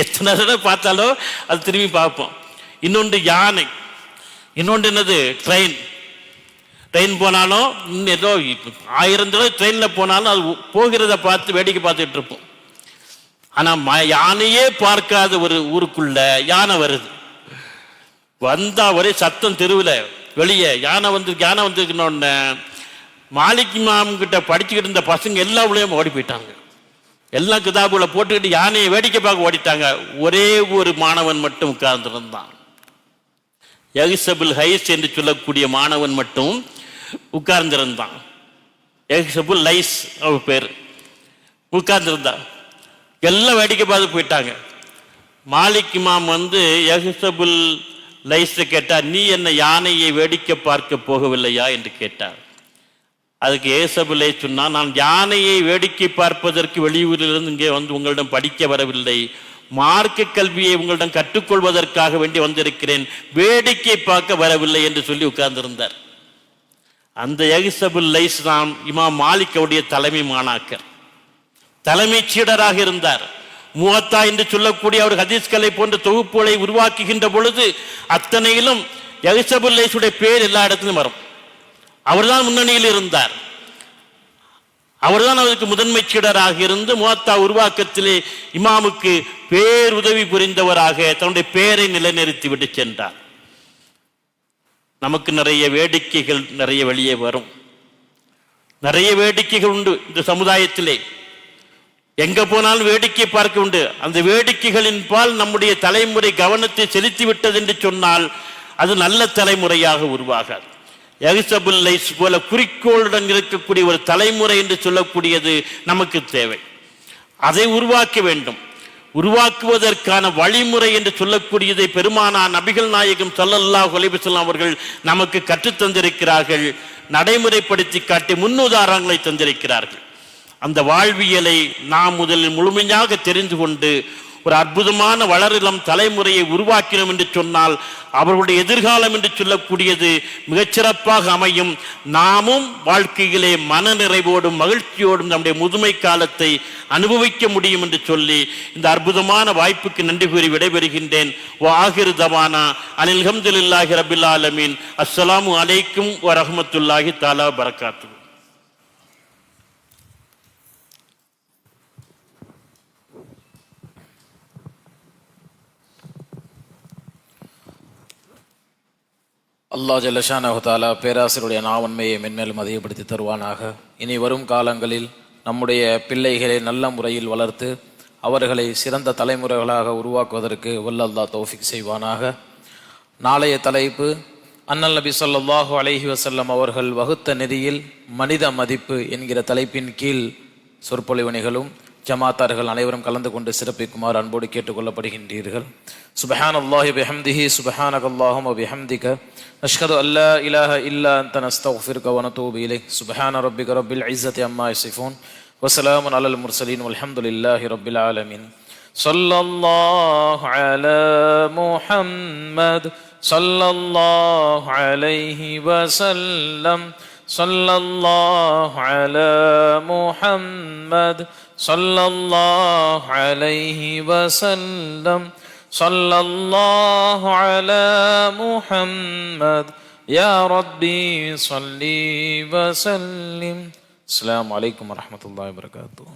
எத்தனை தடவை பார்த்தாலும் அது திரும்பி பார்ப்போம். இன்னொன்று யானை. இன்னொன்று என்னது, ட்ரெயின் போனாலும் ஏதோ 1000 தடவை ட்ரெயினில் போனாலும் அது போகிறத பார்த்து வேடிக்கை பார்த்துட்டு இருப்போம். ஆனா யானையே பார்க்காத ஒரு ஊருக்குள்ள யானை வருது. வந்தா ஒரே சத்தம் தெருவில் வெளியே யானை வந்துருக்கணும்னு மாலிக் இமாம் கிட்ட படிச்சுக்கிட்டு இருந்த பசங்க எல்லா ஊழையும் ஓடி போயிட்டாங்க. எல்லாம் கிதாபுல போட்டுக்கிட்டு யானையை வேடிக்கை பார்க்க ஓடிட்டாங்க. ஒரே ஒரு மாணவன் மட்டும் உட்கார்ந்துருந்தான். யஹ்சபுல் ஹைஸ் என்று சொல்லக்கூடிய மாணவன் மட்டும் உட்கார்ந்திருந்தான். யஹ்சபுல் லைஸ் அவர் பேர். உட்கார்ந்திருந்தான். எல்லாம் வேடிக்கை பார்த்து போயிட்டாங்க. மாலிக் இமாம் யஹ்சபுல் லைஸ் கேட்டா, நீ என்ன யானையை வேடிக்கை பார்க்க போகவில்லையா என்று கேட்டார். அதுக்கு யஹ்சபுல் லைஸ் சொன்னா, நான் யானையை வேடிக்கை பார்ப்பதற்கு வெளியூரிலிருந்து இங்கே உங்களிடம் படிக்க வரவில்லை, மார்க்க கல்வியை உங்களிடம் கற்றுக்கொள்வதற்காக வேண்டி வந்திருக்கிறேன், வேடிக்கை பார்க்க வரவில்லை என்று சொல்லி உட்கார்ந்திருந்தார். அந்த யஹ்சபுல் லைஸ் தான் இமாம் மாலிக்குடைய தலைமை மாணாக்கர், தலைமை சீடராக இருந்தார். முவத்தா என்று சொல்லக்கூடிய அவர் ஹதீஸ்களை போன்ற தொகுப்புகளை உருவாக்குகின்ற பொழுது அத்தனையிலும் யஹ்சபுல் லைஸுடைய பேர் எல்லா இடத்திலும் வரும். அவர்தான் முன்னணியில் இருந்தார். அவர்தான் அவருக்கு முதன்மை சீடராக இருந்து முவத்தா உருவாக்கத்திலே இமாமுக்கு பேருதவி புரிந்தவராக தன்னுடைய பெயரை நிலைநிறுத்தி விட்டு சென்றார். நமக்கு நிறைய வேடிக்கைகள் நிறைய வெளியே வரும். நிறைய வேடிக்கைகள் உண்டு இந்த சமுதாயத்திலே. எங்க போனாலும் வேடிக்கை பார்க்க உண்டு. அந்த வேடிக்கைகளின் பால் நம்முடைய தலைமுறை கவனத்தை செலுத்தி விட்டது என்று சொன்னால் அது நல்ல தலைமுறையாக உருவாகாது. யஹ்சபுல் லைஸ் போல குறிக்கோளுடன் இருக்கக்கூடிய ஒரு தலைமுறை என்று சொல்லக்கூடியது நமக்கு தேவை. அதை உருவாக்க வேண்டும். உருவாக்குவதற்கான வழிமுறை என்று சொல்லக்கூடியதை பெருமானார் நபிகள் நாயகம் ஸல்லல்லாஹு அலைஹி வஸல்லம் அவர்கள் நமக்கு கற்றுத்தந்திருக்கிறார்கள். நடைமுறைப்படுத்தி காட்டி முன்னுதாரணங்களை தந்திருக்கிறார்கள். அந்த வாழ்வியலை நாம் முதலில் முழுமையாக தெரிந்து கொண்டு ஒரு அற்புதமான வளரிளம் தலைமுறையை உருவாக்கினோம் என்று சொன்னால் அவர்களுடைய எதிர்காலம் என்று சொல்லக்கூடியது மிகச்சிறப்பாக அமையும். நாமும் வாழ்க்கையிலே மன நிறைவோடும் மகிழ்ச்சியோடும் நம்முடைய முதுமை காலத்தை அனுபவிக்க முடியும் என்று சொல்லி இந்த அற்புதமான வாய்ப்புக்கு நன்றி கூறி விடைபெறுகின்றேன். ஆகிரு தவானா அனில் ஹம்துலில்லாஹி ரப்பில் ஆலமீன். அஸ்ஸலாமு அலைக்கும் வ ரஹ்மத்துல்லாஹி தஆலா வ பரகாத்துஹு. அல்லாஹ் ஜல்லஷானஹு தஆலா பேராசிரியருடைய நாவன்மையை மென்மேலும் அதிகப்படுத்தி தருவானாக. இனி வரும் காலங்களில் நம்முடைய பிள்ளைகளை நல்ல முறையில் வளர்த்து அவர்களை சிறந்த தலைமுறைகளாக உருவாக்குவதற்கு வல்லல்லாஹ் தௌஃபீக் செய்வானாக. நாளைய தலைப்பு அன்னல் நபி ஸல்லல்லாஹு அலைஹி வஸல்லம் அவர்கள் வகுத்த நெறியில் மனித மதிப்பு என்கிற தலைப்பின் கீழ் சொற்பொழிவு நிகழும். ஜமாத்தார்கள் அனைவரும் கலந்து கொண்டு சிறப்பிக்குமாறு அன்போடு கேட்டுக்கொள்ளப்படுகின்றீர்கள். சுப்ஹானல்லாஹி பிஹம்திஹி சுப்ஹானகல்லாஹும்ம பிஹம்திக நஷ்ஹது அல்லா இலாஹ இல்லா அன்த நஸ்தக்ஃபிருக வ நதூபு இலைக். சுப்ஹான ரப்பிக ரப்பில் இஸ்ஸத்தி அம்மா யசிஃபூன் வ ஸலாமுன் அலல் முர்ஸலீன் வல்ஹம்துலில்லாஹி ரப்பில் ஆலமீன். ஸல்லல்லாஹு அலா முஹம்மத் ஸல்லல்லாஹு அலைஹி வஸல்லம். ஸல்லல்லாஹு அலா முஹம்மத் ஸல்லல்லாஹு அலைஹி வஸல்லம். ஸல்லல்லாஹு அலா முஹம்மத் யா ரப்பி ஸல்லி வஸல்லிம். அஸ்ஸலாமு அலைக்கும் வரஹ்மத்துல்லாஹி வபரகாத்துஹு.